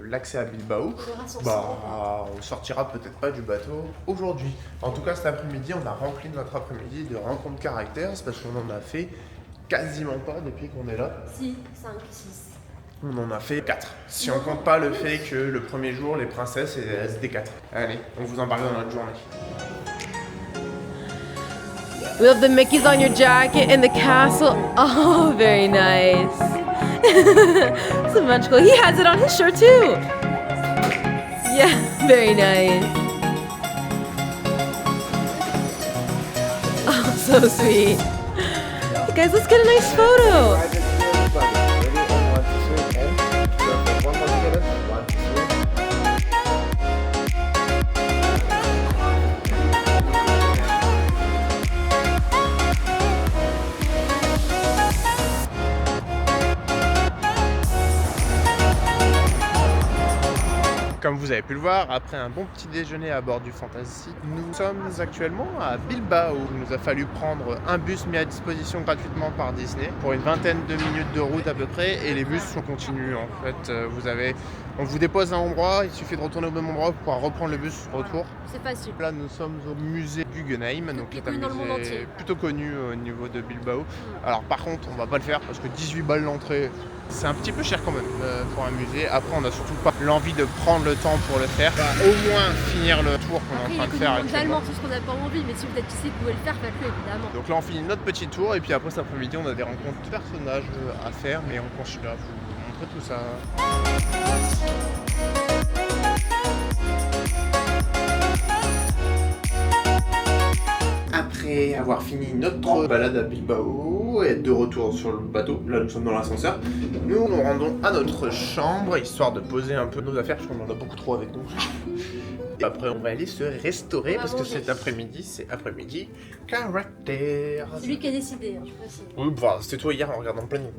l'accès à Bilbao, On verra son bah, on sortira peut-être pas du bateau aujourd'hui. En tout cas, cet après-midi, on a rempli notre après-midi de rencontres caractères, c'est parce qu'on en a fait quasiment pas depuis qu'on est là. 6, 5, 6. On en a fait 4. Si on compte pas le fait que le premier jour, les princesses, elles étaient 4. Allez, on vous en parle dans notre journée. We have the Mickeys on your jacket and the castle. Oh, very nice. So magical. He has it on his shirt too. Yeah, very nice. Oh, so sweet. Hey guys, let's get a nice photo. Comme vous avez pu le voir, après un bon petit déjeuner à bord du Fantasy, nous sommes actuellement à Bilbao. Il nous a fallu prendre un bus mis à disposition gratuitement par Disney pour une vingtaine de minutes de route à peu près, et les bus sont continus en fait. On vous dépose à un endroit, il suffit de retourner au même endroit pour pouvoir reprendre le bus retour. C'est facile. Là nous sommes au musée Guggenheim, donc qui est un connu dans le monde musée entier. plutôt connu au niveau de Bilbao. Alors par contre on va pas le faire parce que 18 balles l'entrée, c'est un petit peu cher quand même pour un musée. Après on a surtout pas l'envie de prendre le temps pour le faire. On va au moins finir le tour qu'on est en train de faire actuellement. Mondialement, tout ce qu'on n'a pas envie, mais si vous êtes ici, vous pouvez le faire, faites-le évidemment. Donc là on finit notre petit tour et puis après cet après-midi on a des rencontres de personnages à faire, mais on continue à vous montrer tout ça. Après avoir fini notre balade à Bilbao et être de retour sur le bateau, là nous sommes dans l'ascenseur, nous nous rendons à notre chambre histoire de poser un peu nos affaires parce qu'on en a beaucoup trop avec nous. Et après on va aller se restaurer parce que cet après-midi c'est après-midi caractère. C'est lui qui a décidé, je précise. Oui, bah, c'était toi hier en regardant le planning.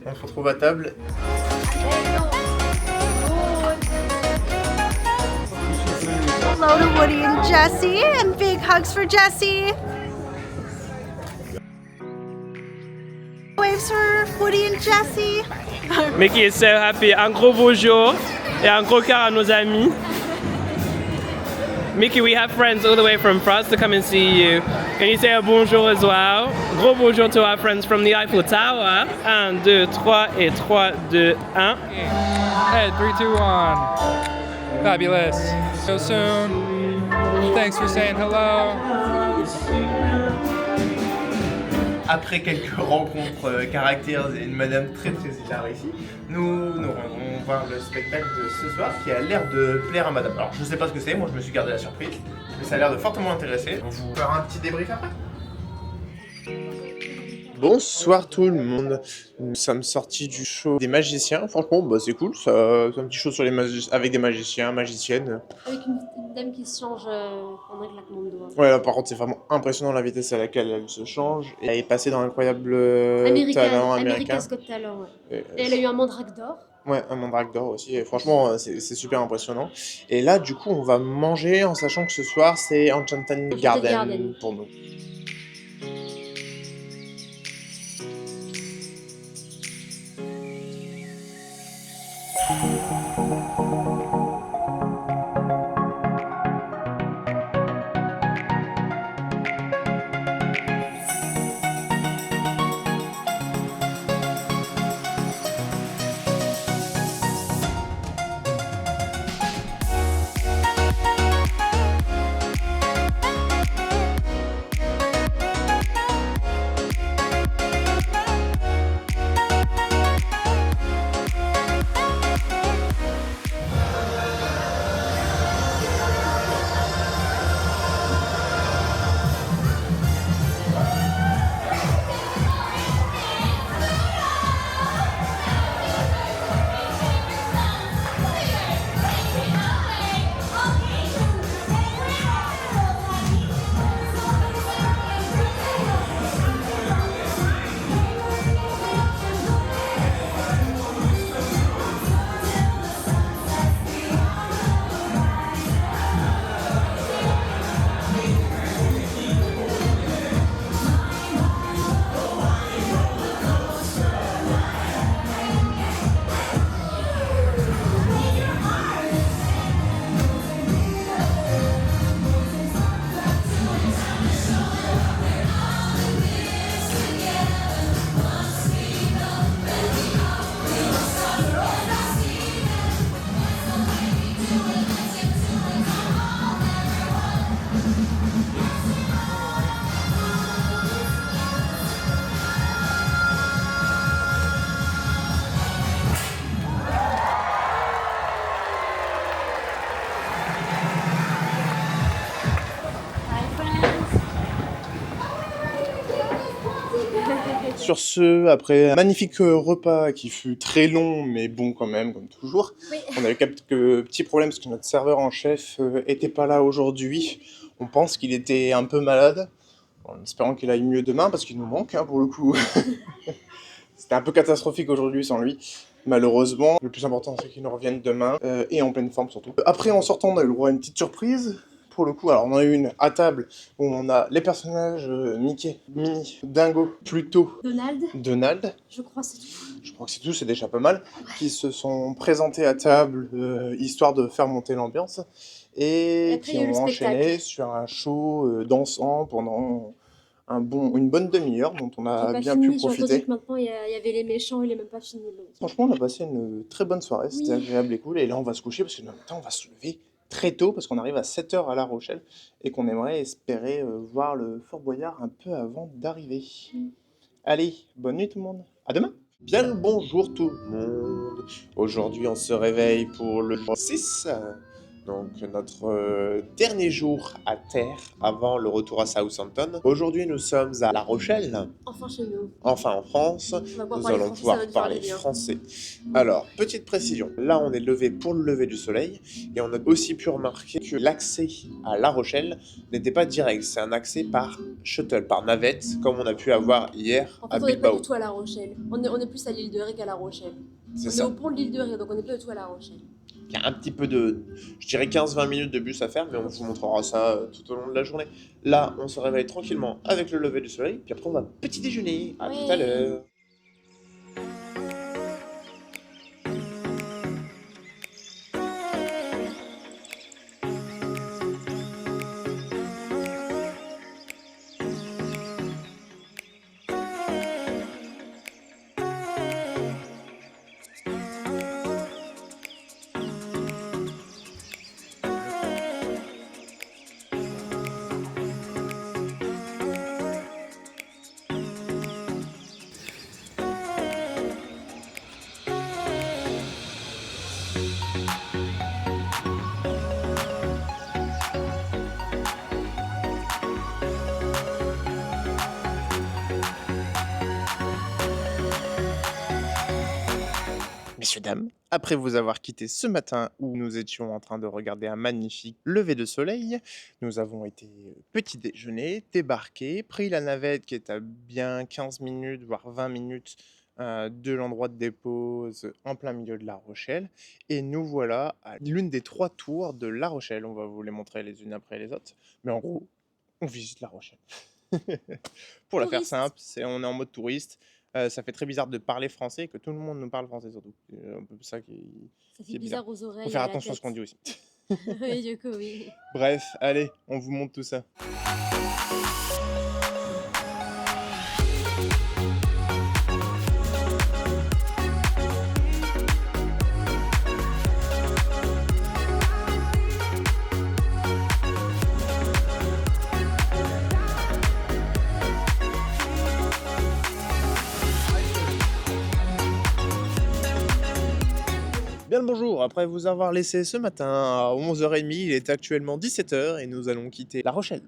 On se retrouve à table. Hello to Woody and Jessie, and big hugs for Jessie. Waves for Woody and Jessie. Mickey is so happy. Un gros bonjour et un gros cœur à nos amis. Mickey, we have friends all the way from France to come and see you. Can you say a bonjour as well? Gros bonjour to our friends from the Eiffel Tower. 1, 2, 3 et 3, 2, 1. Hey, 3, 2, 1. Fabulous. So soon. Thanks for saying hello. Après quelques rencontres caractères et une madame très hilar ici, nous rendons voir le spectacle de ce soir qui a l'air de plaire à madame. Alors je sais pas ce que c'est, moi je me suis gardé la surprise, mais ça a l'air de fortement intéresser. On vous fera un petit débrief après. Bonsoir tout le monde, nous sommes sortis du show des magiciens, franchement bah, c'est cool, c'est un petit show sur avec des magiciens, magiciennes. Avec une dame qui se change en un claquement de doigts. Ouais là par contre c'est vraiment impressionnant la vitesse à laquelle elle se change, et elle est passée dans l'incroyable talent américain. America's Got Talent, ouais. Et elle a eu un mandrake d'or. Ouais, un mandrake d'or aussi, et franchement c'est super impressionnant. Et là du coup on va manger en sachant que ce soir c'est Enchanted Garden pour nous. Sur ce, après un magnifique repas qui fut très long mais bon quand même, comme toujours, on a eu quelques petits problèmes parce que notre serveur en chef était pas là aujourd'hui. On pense qu'il était un peu malade, en espérant qu'il aille mieux demain parce qu'il nous manque hein, pour le coup. C'était un peu catastrophique aujourd'hui sans lui. Malheureusement, le plus important c'est qu'ils nous reviennent demain et en pleine forme surtout. Après en sortant on a eu le droit à une petite surprise. Pour le coup, alors on en a eu une à table où on a les personnages Mickey, Minnie, Dingo, Pluto, Donald. Je crois c'est tout. Je crois que c'est tout, c'est déjà pas mal. Qui se sont présentés à table histoire de faire monter l'ambiance et après, qui il y a eu ont le enchaîné spectacle. sur un show dansant pendant une bonne demi-heure dont on a bien pu J'ai entendu profiter. que maintenant il y avait les méchants, il est même pas fini. Franchement, on a passé une très bonne soirée, c'était agréable et cool. Et là, on va se coucher parce que demain matin, on va se lever très tôt parce qu'on arrive à 7h à La Rochelle et qu'on aimerait espérer voir le Fort Boyard un peu avant d'arriver. Allez, bonne nuit tout le monde. À demain. Bien le bonjour tout le monde. Aujourd'hui, on se réveille pour le 6. Donc notre dernier jour à terre avant le retour à Southampton. Aujourd'hui nous sommes à La Rochelle, Enfin chez nous. enfin en France, nous allons pouvoir parler français. Alors, petite précision, là on est levé pour le lever du soleil et on a aussi pu remarquer que l'accès à La Rochelle n'était pas direct, c'est un accès par shuttle, par navette, comme on a pu avoir hier En à fait, on n'est pas Bilbao. du tout à La Rochelle. On est plus à l'île de Ré qu'à La Rochelle. C'est On ça. est au pont de l'île de Ré, donc on n'est pas du tout à La Rochelle. Il y a un petit peu de, je dirais 15-20 minutes de bus à faire, mais on vous montrera ça tout au long de la journée. Là, on se réveille tranquillement avec le lever du soleil, puis après on va petit déjeuner. À tout à l'heure. Messieurs, dames, après vous avoir quitté ce matin où nous étions en train de regarder un magnifique lever de soleil, nous avons été petit déjeuner, débarqué, pris la navette qui est à bien 15 minutes, voire 20 minutes de l'endroit de dépose en plein milieu de La Rochelle. Et nous voilà à l'une des 3 tours de La Rochelle. On va vous les montrer les unes après les autres. Mais en gros, on visite La Rochelle. Pour la faire simple, on est en mode touriste. Ça fait très bizarre de parler français et que tout le monde nous parle français surtout. C'est un peu ça qui est bizarre aux oreilles. Faut faire attention à ce qu'on dit aussi. Oui, du coup, oui. Bref, allez, on vous montre tout ça. Bien le bonjour, après vous avoir laissé ce matin à 11h30, il est actuellement 17h et nous allons quitter La Rochelle.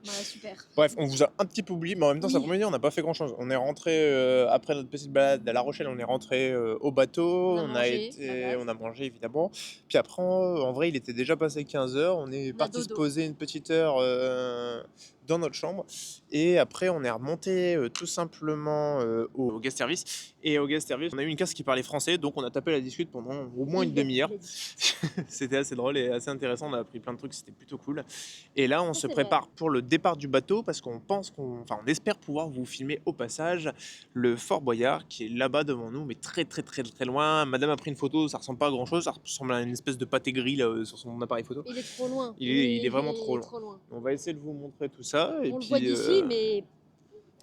Super. Bref, on vous a un petit peu oublié, mais en même temps, ça promet, on n'a pas fait grand chose. On est rentré après notre petite balade à La Rochelle, on est rentré au bateau, on a mangé évidemment. Puis après, en vrai, il était déjà passé 15h, on est parti se poser une petite heure dans notre chambre. Et après, on est remonté tout simplement au guest service. Et au guest service, on a eu une casse qui parlait français, donc on a tapé la discute pendant au moins une demi-heure. C'était assez drôle et assez intéressant, on a appris plein de trucs, c'était plutôt cool. Et là, on se prépare pour le départ du bateau parce qu'on pense on espère pouvoir vous filmer au passage le Fort Boyard qui est là-bas devant nous, mais très très très très loin. Madame a pris une photo, ça ressemble pas à grand chose, ça ressemble à une espèce de pâté gris là, sur son appareil photo. Il est trop loin. Il est vraiment trop loin. On va essayer de vous montrer tout ça. Et on puis, le voit d'ici, mais...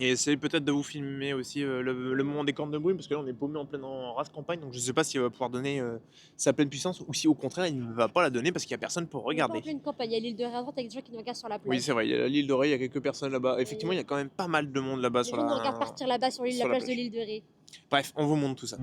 Et essayer peut-être de vous filmer aussi le moment des cornes de brume, parce que là on est paumé en pleine race campagne, donc je sais pas s'il va pouvoir donner sa pleine puissance, ou si au contraire il ne va pas la donner parce qu'il n'y a personne pour regarder. On est en pleine campagne, il y a l'île de Ré à droite avec des gens qui nous regardent sur la plage. Oui c'est vrai, il y a l'île de Ré, il y a quelques personnes là-bas. Effectivement il y a quand même pas mal de monde là-bas sur la... Les gens nous regardent partir là-bas sur la plage de l'île de Ré. Bref, on vous montre tout ça.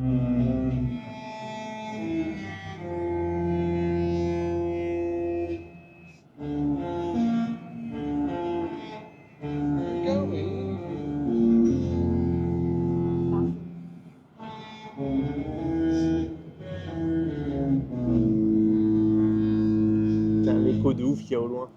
L'écho de ouf qu'il y a au loin.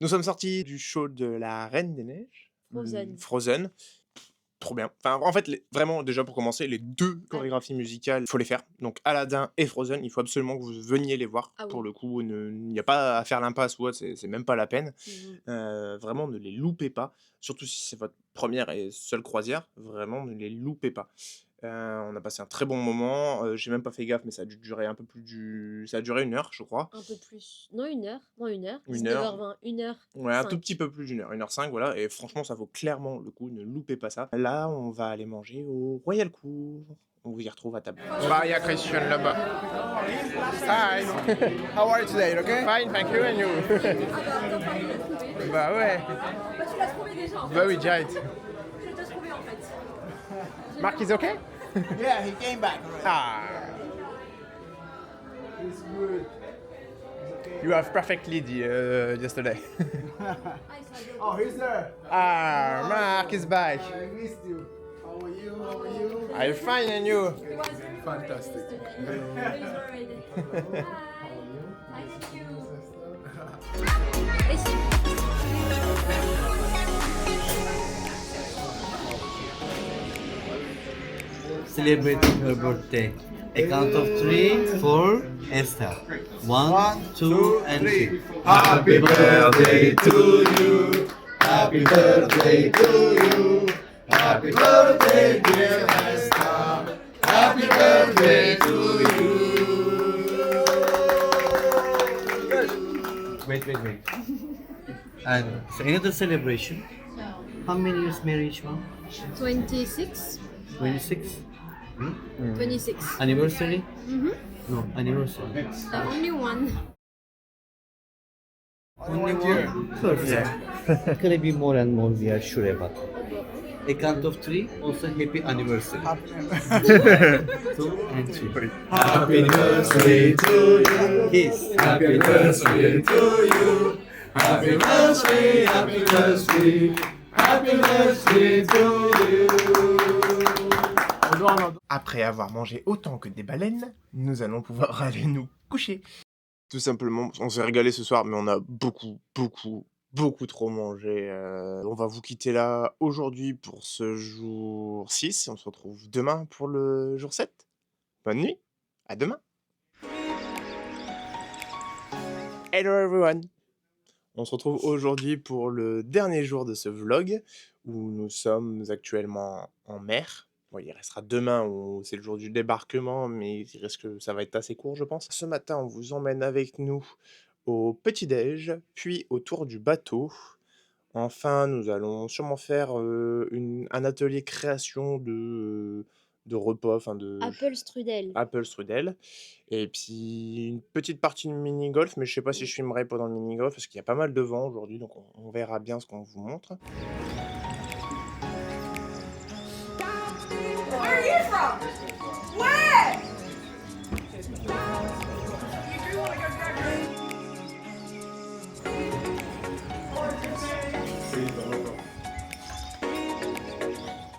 Nous sommes sortis du show de la Reine des Neiges. Frozen. Frozen. Trop bien. Enfin, en fait, vraiment, déjà pour commencer, les 2 chorégraphies musicales, faut les faire. Donc Aladdin et Frozen, il faut absolument que vous veniez les voir. Ah oui. Pour le coup, il n'y a pas à faire l'impasse ou autre, c'est même pas la peine. Vraiment, ne les loupez pas. Surtout si c'est votre première et seule croisière. Vraiment, ne les loupez pas. On a passé un très bon moment. J'ai même pas fait gaffe, mais ça a dû durer un peu plus ça a duré 1 heure, je crois. Un peu plus. Non, 1 heure. Non, 1 heure. 1 heure. 19h20, 1 heure. Ouais, un tout petit peu plus d'1 heure, 1h05, voilà. Et franchement, ça vaut clairement le coup, ne loupez pas ça. Là, on va aller manger au Royal Court. On vous y retrouve à table. Bah, il y a Christian là-bas. Hi. How are you today? Okay? Fine, thank you. And you? Bah ouais. Bah, tu l'as trouvé déjà en fait. Bah oui, direct. Tu l'as déjà trouvé en fait. Mark is okay? Yeah, he came back. Ah. He's good. You have perfect lead yesterday. Oh, he's there. Ah, Mark is back. I missed you. How are you? How are you? I'm fine, and you? Fantastic. Celebrating her birthday. A count of 3 for Esther. 1, 2, and 3. Happy birthday to you. Happy birthday to you. Happy birthday, dear Esther. Happy birthday to you. Wait. And so another celebration. How many years marriage, mom? 26. 26? 26. Anniversary? Mm-hmm. No, anniversary. Only one. Only one? Perfect. Gonna be more and more, we are sure about it. A count of 3, also happy anniversary. 2 and 3. Happy birthday to you. Kiss. Happy birthday to you. Happy birthday, happy birthday. Happy birthday to you. Après avoir mangé autant que des baleines, nous allons pouvoir aller nous coucher. Tout simplement, on s'est régalé ce soir, mais on a beaucoup trop mangé. On va vous quitter là aujourd'hui pour ce jour 6. On se retrouve demain pour le jour 7. Bonne nuit, à demain. Hello everyone. On se retrouve aujourd'hui pour le dernier jour de ce vlog, où nous sommes actuellement en mer. Bon, il restera demain où c'est le jour du débarquement, mais il risque que ça va être assez court, je pense. Ce matin, on vous emmène avec nous au petit-déj, puis autour du bateau. Enfin, nous allons sûrement faire un atelier création de repas, enfin de Apple strudel. Apple strudel. Et puis une petite partie de mini-golf, mais je sais pas si je filmerai pendant le mini-golf, parce qu'il y a pas mal de vent aujourd'hui, donc on verra bien ce qu'on vous montre. Where are you from? Where? You do want to go grab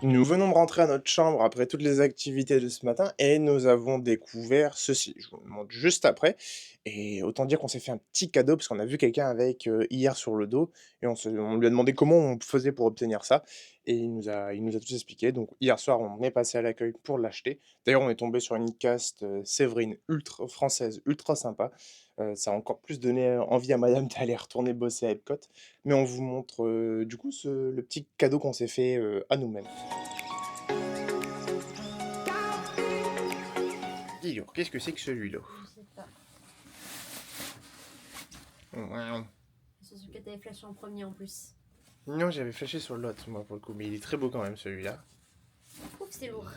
Nous venons de rentrer à notre chambre après toutes les activités de ce matin et nous avons découvert ceci. Je vous le montre juste après. Et autant dire qu'on s'est fait un petit cadeau parce qu'on a vu quelqu'un avec hier sur le dos et on lui a demandé comment on faisait pour obtenir ça. Et il nous a tout expliqué. Donc hier soir, on est passé à l'accueil pour l'acheter. D'ailleurs, on est tombé sur une cast Séverine ultra française, ultra sympa. Ça a encore plus donné envie à madame d'aller retourner bosser à Epcot. Mais on vous montre du coup le petit cadeau qu'on s'est fait à nous-mêmes. Dis donc, qu'est-ce que c'est que celui-là? Je sais pas. Wow. C'est celui que t'avais flashé en premier en plus. Non, j'avais flashé sur l'autre, moi, pour le coup. Mais il est très beau quand même, celui-là. Je trouve que c'est lourd.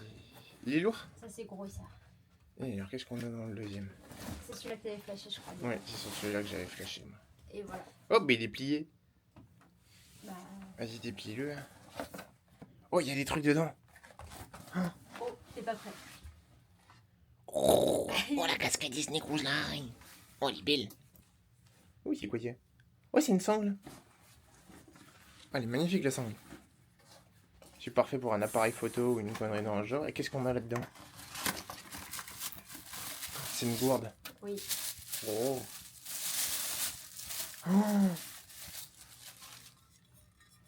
Il est lourd? Ça, c'est gros, ça. Et alors, qu'est-ce qu'on a dans le deuxième? C'est celui-là que t'avais flashé, je crois. Ouais, c'est sur celui-là que j'avais flashé, moi. Et voilà. Oh, mais il est plié. Bah... Vas-y, déplie-le. Oh, il y a des trucs dedans. Oh, t'es pas prêt. Oh, la casquette Disney Cruise Line. Oh, elle est belle. Oui, c'est quoi, tiens? Oh, c'est une sangle. Oh, elle est magnifique, la sangle. C'est parfait pour un appareil photo ou une connerie dans le genre. Et qu'est-ce qu'on met là-dedans? C'est une gourde. Oui. Oh. Oh.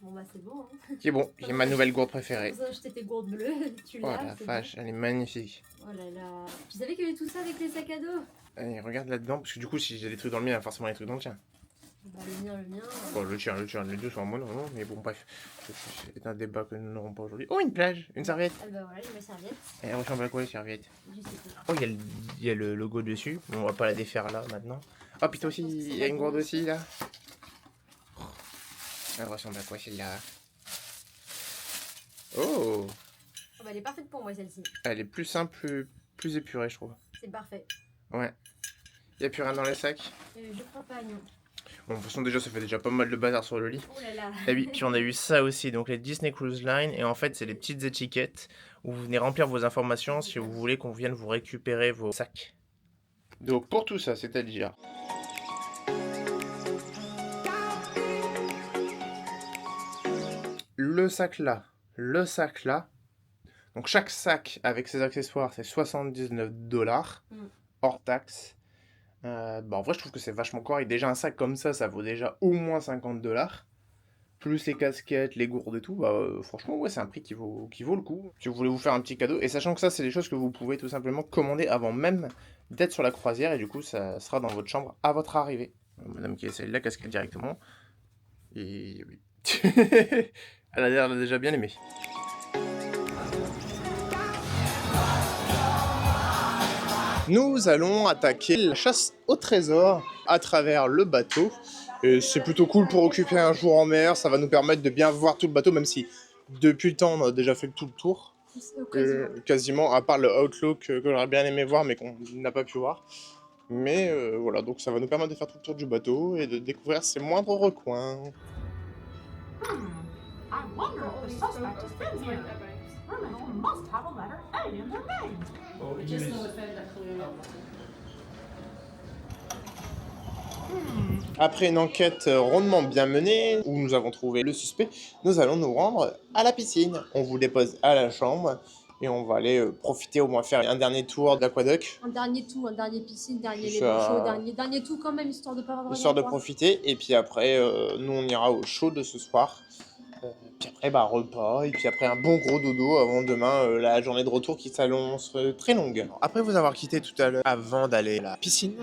Bon bah c'est bon. Hein. C'est bon, j'ai ma nouvelle gourde préférée. Vous avez acheté tes gourdes bleues, tu Oh l'as. la c'est vache, elle est magnifique. bon. Oh là là. Tu savais qu'il y avait tout ça avec les sacs à dos? Allez, regarde là-dedans, parce que du coup, si j'ai des trucs dans le mien, il y a forcément des trucs dans le tien. Bah le mien. Bon, le tien, les deux sont en mono, non, mais bon, bref. C'est un débat que nous n'aurons pas aujourd'hui. Oh, une plage, une serviette. Ah bah voilà, j'ai ma serviette. Elle ressemble à quoi, les serviettes? Je sais pas. Oh, il y a le logo dessus. Bon, on va pas la défaire là, maintenant. Oh, puis toi aussi, il y a une gourde aussi, là. Oh, elle ressemble à quoi, celle-là? Oh, Oh bah elle est parfaite pour moi celle-ci. elle est plus simple, plus épurée, je trouve. C'est parfait. Ouais. Il y a plus rien dans les sacs? Je crois pas, non. Bon, de toute façon, déjà, ça fait déjà pas mal de bazar sur le lit. Oh là là. Et oui, puis on a eu ça aussi, donc les Disney Cruise Line, et en fait, c'est des petites étiquettes où vous venez remplir vos informations si vous voulez qu'on vienne vous récupérer vos sacs. Donc, pour tout ça, c'est-à-dire... le sac là. Donc, chaque sac avec ses accessoires, c'est 79 $, hors taxe. Bah en vrai, je trouve que c'est vachement correct. Déjà, un sac comme ça vaut déjà au moins 50 $. Plus les casquettes, les gourdes et tout, bah franchement, ouais, c'est un prix qui vaut le coup. Si vous voulez vous faire un petit cadeau, et sachant que ça, c'est des choses que vous pouvez tout simplement commander avant même d'être sur la croisière, et du coup, ça sera dans votre chambre à votre arrivée. Madame qui essaie la casquette directement. Et oui. Elle a l'air déjà bien aimé. Nous allons attaquer la chasse au trésor à travers le bateau. Et c'est plutôt cool pour occuper un jour en mer, ça va nous permettre de bien voir tout le bateau, même si depuis le temps on a déjà fait tout le tour. Quasiment, à part le Outlook que j'aurais bien aimé voir mais qu'on n'a pas pu voir. Mais voilà, donc ça va nous permettre de faire tout le tour du bateau et de découvrir ses moindres recoins. I wonder if the suspect has been here. Criminal must have a letter A in their name. Après une enquête rondement bien menée, où nous avons trouvé le suspect, nous allons nous rendre à la piscine. On vous dépose à la chambre et on va aller profiter, au moins faire un dernier tour d'aquaduc. Un dernier tout, un dernier piscine, dernier les Ça- chauds, dernier tout quand même, histoire de pas avoir Histoire de profiter, et puis après, nous on ira au show de ce soir. Puis après, bah, repas, et puis après un bon gros dodo avant demain, la journée de retour qui s'annonce très longue. Après vous avoir quitté tout à l'heure, avant d'aller à la piscine,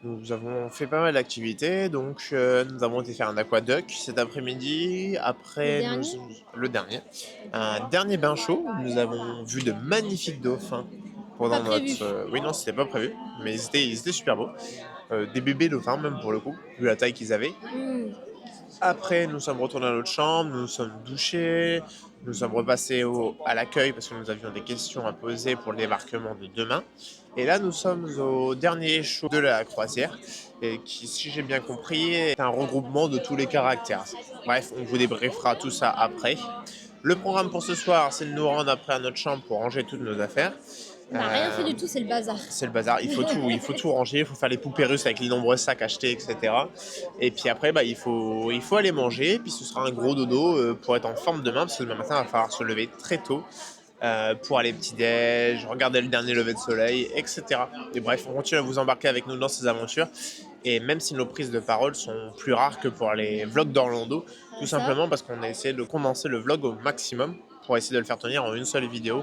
nous avons fait pas mal d'activités, donc nous avons été faire un aquaduc cet après-midi, après le dernier, un dernier bain chaud, nous avons vu de magnifiques dauphins pendant notre... oui non, c'était pas prévu, mais ils étaient super beaux, des bébés dauphins même pour le coup, vu la taille qu'ils avaient. Après, nous sommes retournés à notre chambre, nous nous sommes douchés, nous sommes repassés à l'accueil parce que nous avions des questions à poser pour le débarquement de demain. Et là, nous sommes au dernier show de la croisière, et qui, si j'ai bien compris, est un regroupement de tous les caractères. Bref, on vous débriefera tout ça après. Le programme pour ce soir, c'est de nous rendre après à notre chambre pour ranger toutes nos affaires. On n'a rien fait du tout, c'est le bazar. C'est le bazar, il faut tout ranger, il faut faire les poupées russes avec les nombreux sacs achetés, etc. Et puis après, bah, il faut aller manger, puis ce sera un gros dodo pour être en forme demain, parce que demain matin, il va falloir se lever très tôt pour aller petit-déj, regarder le dernier lever de soleil, etc. Et bref, on continue à vous embarquer avec nous dans ces aventures. Et même si nos prises de parole sont plus rares que pour les vlogs d'Orlando, tout simplement parce qu'on a essayé de condenser le vlog au maximum pour essayer de le faire tenir en une seule vidéo.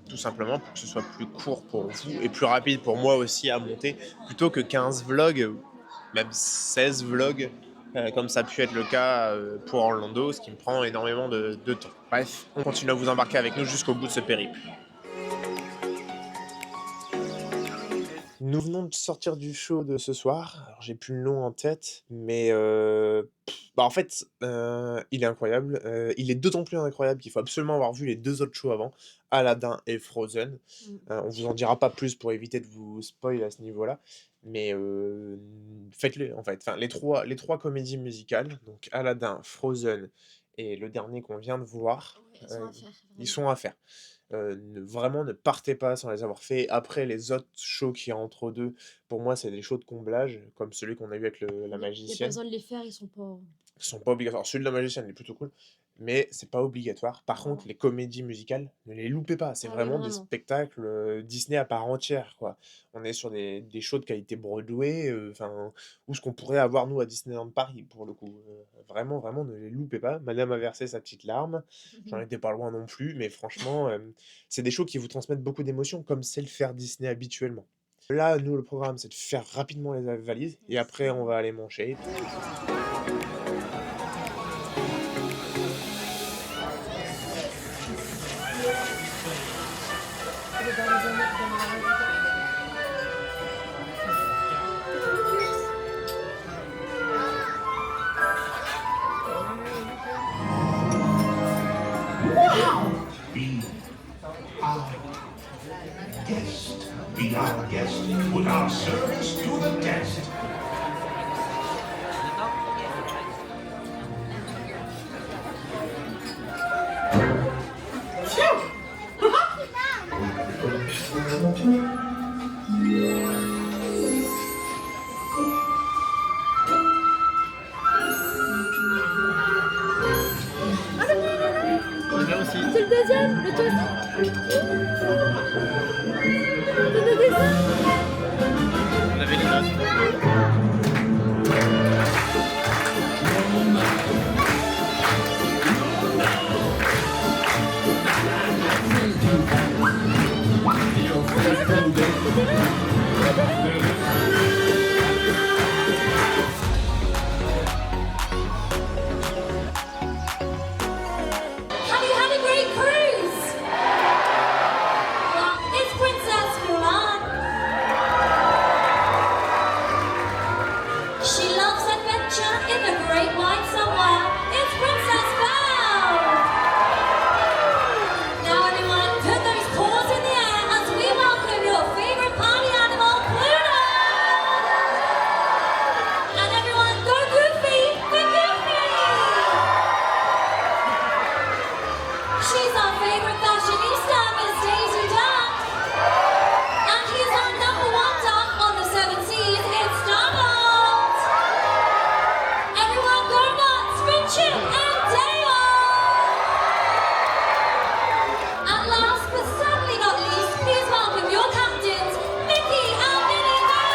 Tout simplement pour que ce soit plus court pour vous et plus rapide pour moi aussi à monter, plutôt que 15 vlogs, même 16 vlogs, comme ça a pu être le cas pour Orlando, ce qui me prend énormément de temps. Bref, on continue à vous embarquer avec nous jusqu'au bout de ce périple. Nous venons de sortir du show de ce soir. Alors, j'ai plus le nom en tête, mais en fait, il est incroyable. Il est d'autant plus incroyable qu'il faut absolument avoir vu les deux autres shows avant, Aladdin et Frozen. On vous en dira pas plus pour éviter de vous spoil à ce niveau-là, mais faites-le en fait. Enfin, les trois comédies musicales, donc Aladdin, Frozen et le dernier qu'on vient de voir, ils sont à faire. Vraiment, ne partez pas sans les avoir fait. Après, les autres shows qui entre deux, pour moi, c'est des shows de comblage, comme celui qu'on a eu avec la magicienne. Il n'y a pas besoin de les faire, ils sont pas obligatoires. Celui de la magicienne est plutôt cool, mais c'est pas obligatoire. Par contre, les comédies musicales, ne les loupez pas. C'est Ah oui, vraiment des vraiment. spectacles Disney à part entière, quoi. On est sur des shows de qualité Broadway, enfin, ou ce qu'on pourrait avoir nous à Disneyland Paris, pour le coup. Vraiment, vraiment, ne les loupez pas. Madame a versé sa petite larme. J'en étais pas loin non plus, mais franchement, c'est des shows qui vous transmettent beaucoup d'émotions, comme c'est le faire Disney habituellement. Là, nous, le programme, c'est de faire rapidement les valises, et après, on va aller manger. Be our guest, put our service to the test. C'est le deuxième, le deuxième. Le dessin. On avait les notes. Have you had a great cruise? Well, it's Princess Mulan. She loves adventure in the great wide somewhere. It's Princess Belle. Now everyone, put those paws in the air as we welcome your favorite party animal, Pluto. And everyone, go Goofy, go Goofy. She's our favorite fashionista, Miss Daisy Duck. And he's our #1 duck on the 7 seas, it's Donald. Everyone go nuts for Chip and Dale. And last but certainly not least, please welcome your captains, Mickey and Minnie Mouse.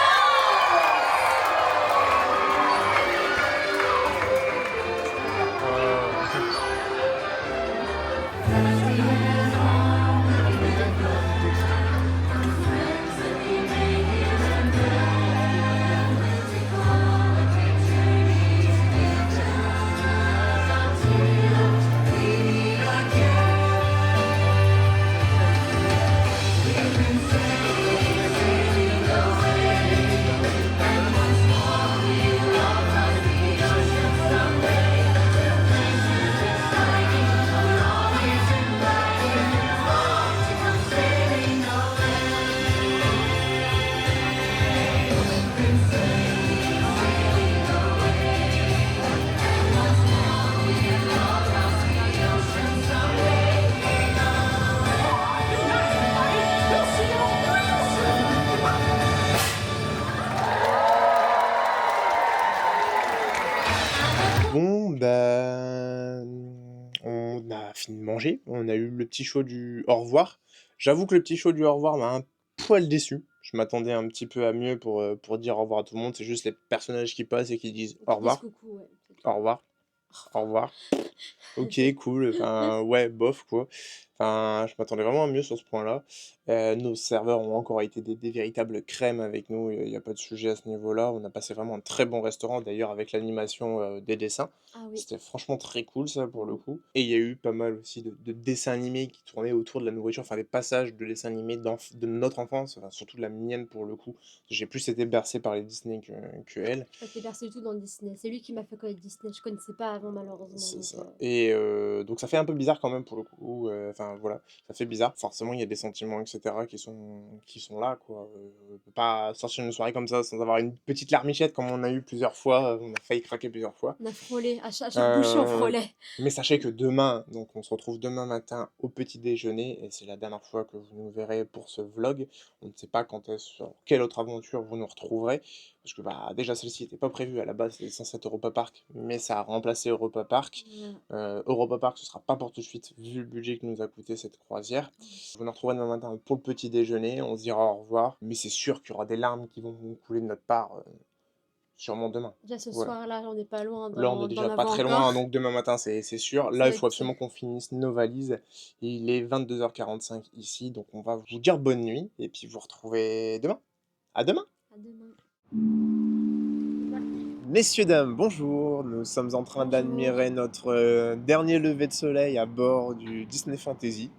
Bon, bah, on a fini de manger, on a eu le petit show du au revoir. J'avoue que le petit show du au revoir m'a un poil déçu. Je m'attendais un petit peu à mieux pour dire au revoir à tout le monde. C'est juste les personnages qui passent et qui disent au revoir, Coucou, ouais. au revoir, au revoir. Ok, cool. Enfin, ouais, bof, quoi. Enfin, je m'attendais vraiment à mieux sur ce point-là. Nos serveurs ont encore été des véritables crèmes avec nous. Il n'y a pas de sujet à ce niveau-là. On a passé vraiment un très bon restaurant, d'ailleurs, avec l'animation des dessins. Ah oui. C'était franchement très cool, ça, pour le coup. Et il y a eu pas mal aussi de dessins animés qui tournaient autour de la nourriture. Enfin, des passages de dessins animés de notre enfance, enfin, surtout de la mienne, pour le coup. J'ai plus été bercé par les Disney que elle. Je t'ai bercé du tout dans Disney. C'est lui qui m'a fait connaître Disney. Je connaissais pas avant, malheureusement. C'est donc, ça. Et donc ça fait un peu bizarre quand même pour le coup. Enfin voilà, ça fait bizarre. Forcément, il y a des sentiments, etc. qui sont là, quoi. On peut pas sortir une soirée comme ça sans avoir une petite larmichette comme on a eu plusieurs fois. On a failli craquer plusieurs fois. On a frôlé. À chaque bouchée, on frôlait. Mais sachez que demain, donc on se retrouve demain matin au petit déjeuner, et c'est la dernière fois que vous nous verrez pour ce vlog. On ne sait pas quand est-ce, sur quelle autre aventure vous nous retrouverez. parce que bah, déjà celle-ci n'était pas prévue à la base, c'était censé être Europa Park, mais ça a remplacé Europa Park. Europa Park, ce sera pas pour tout de suite, vu le budget que nous a coûté cette croisière. Vous nous retrouverez demain matin pour le petit déjeuner, on se dira au revoir, mais c'est sûr qu'il y aura des larmes qui vont couler de notre part, sûrement demain. Déjà ce Voilà. soir-là, on n'est pas loin. Là, on est déjà pas très loin, donc demain matin, c'est sûr. Là, il faut absolument qu'on finisse nos valises. Il est 22h45 ici, donc on va vous dire bonne nuit, et puis vous retrouver demain. À demain. À demain. Messieurs, dames, bonjour. Nous sommes en train d'admirer notre dernier lever de soleil à bord du Disney Fantasy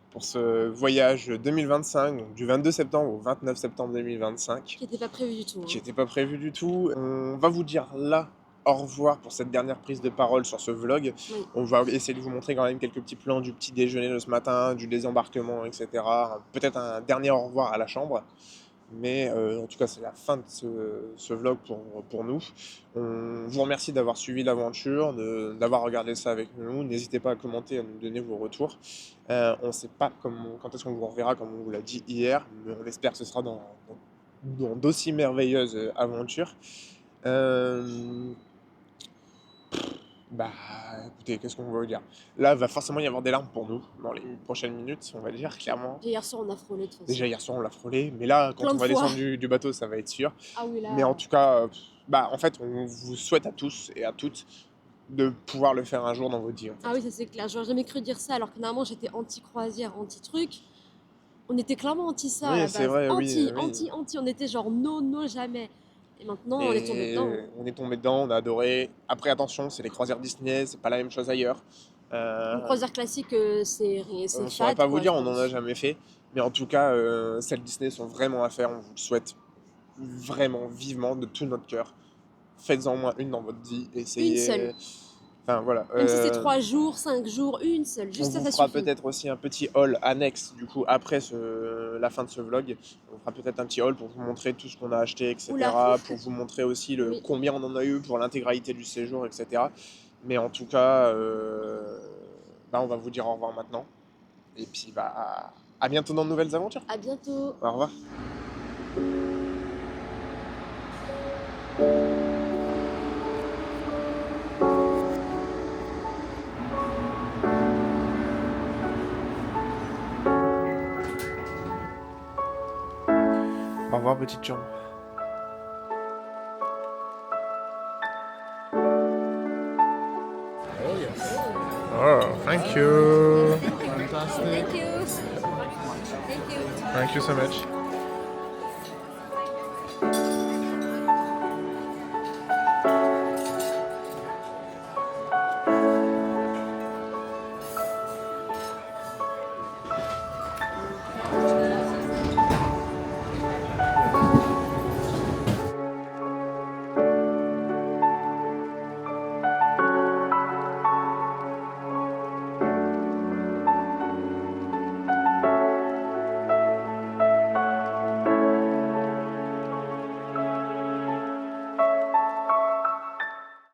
pour ce voyage 2025, donc du 22 septembre au 29 septembre 2025. Qui n'était pas prévu du tout. Qui n'était pas prévu du tout. On va vous dire là au revoir pour cette dernière prise de parole sur ce vlog. Oui. On va essayer de vous montrer quand même quelques petits plans du petit déjeuner de ce matin, du désembarquement, etc. Peut-être un dernier au revoir à la chambre. Mais en tout cas, c'est la fin de ce vlog pour nous. On vous remercie d'avoir suivi l'aventure, d'avoir regardé ça avec nous. N'hésitez pas à commenter, à nous donner vos retours. On ne sait pas quand est-ce qu'on vous reverra, comme on vous l'a dit hier, mais on espère que ce sera dans d'aussi merveilleuses aventures. Bah, écoutez, qu'est-ce qu'on va vous dire? Là, il va forcément y avoir des larmes pour nous dans les prochaines minutes, on va dire, clairement. Hier soir, on a frôlé de toute façon. Déjà, hier soir, on l'a frôlé, mais là, quand on va descendre du bateau, ça va être sûr. Ah oui, là. Mais en tout cas, bah, en fait, on vous souhaite à tous et à toutes de pouvoir le faire un jour dans votre vie. En fait. Ah oui, ça c'est clair. J'aurais jamais cru dire ça, alors que normalement, j'étais anti-croisière, anti-truc. On était clairement anti ça. Oui, à la c'est base. vrai, anti, oui. anti. On était genre non, jamais. Et maintenant, on est tombé dedans. On est tombé dedans, on a adoré. Après, attention, c'est les croisières Disney, c'est pas la même chose ailleurs. Une croisière classique, c'est On ne fat, saurait pas vous quoi, dire, je on n'en a pense. jamais fait. Mais en tout cas, celles Disney sont vraiment à faire. On vous le souhaite vraiment, vivement, de tout notre cœur. Faites-en au moins une dans votre vie. Essayez. Une seule. Enfin, voilà. Même si c'est 3 jours, 5 jours, une seule. Juste on ça, vous ça fera suffit. peut-être aussi un petit haul annexe, du coup, après la fin de ce vlog. On fera peut-être un petit haul pour vous montrer tout ce qu'on a acheté, etc. Oula. Pour vous montrer aussi Oui. combien on en a eu pour l'intégralité du séjour, etc. Mais en tout cas, bah, on va vous dire au revoir maintenant. Et puis, bah, à bientôt dans de nouvelles aventures. À bientôt. Au revoir. Au revoir, petite chambre. Oh, yes. Oh, thank you. Fantastic. Thank you. Thank you. Thank you so much.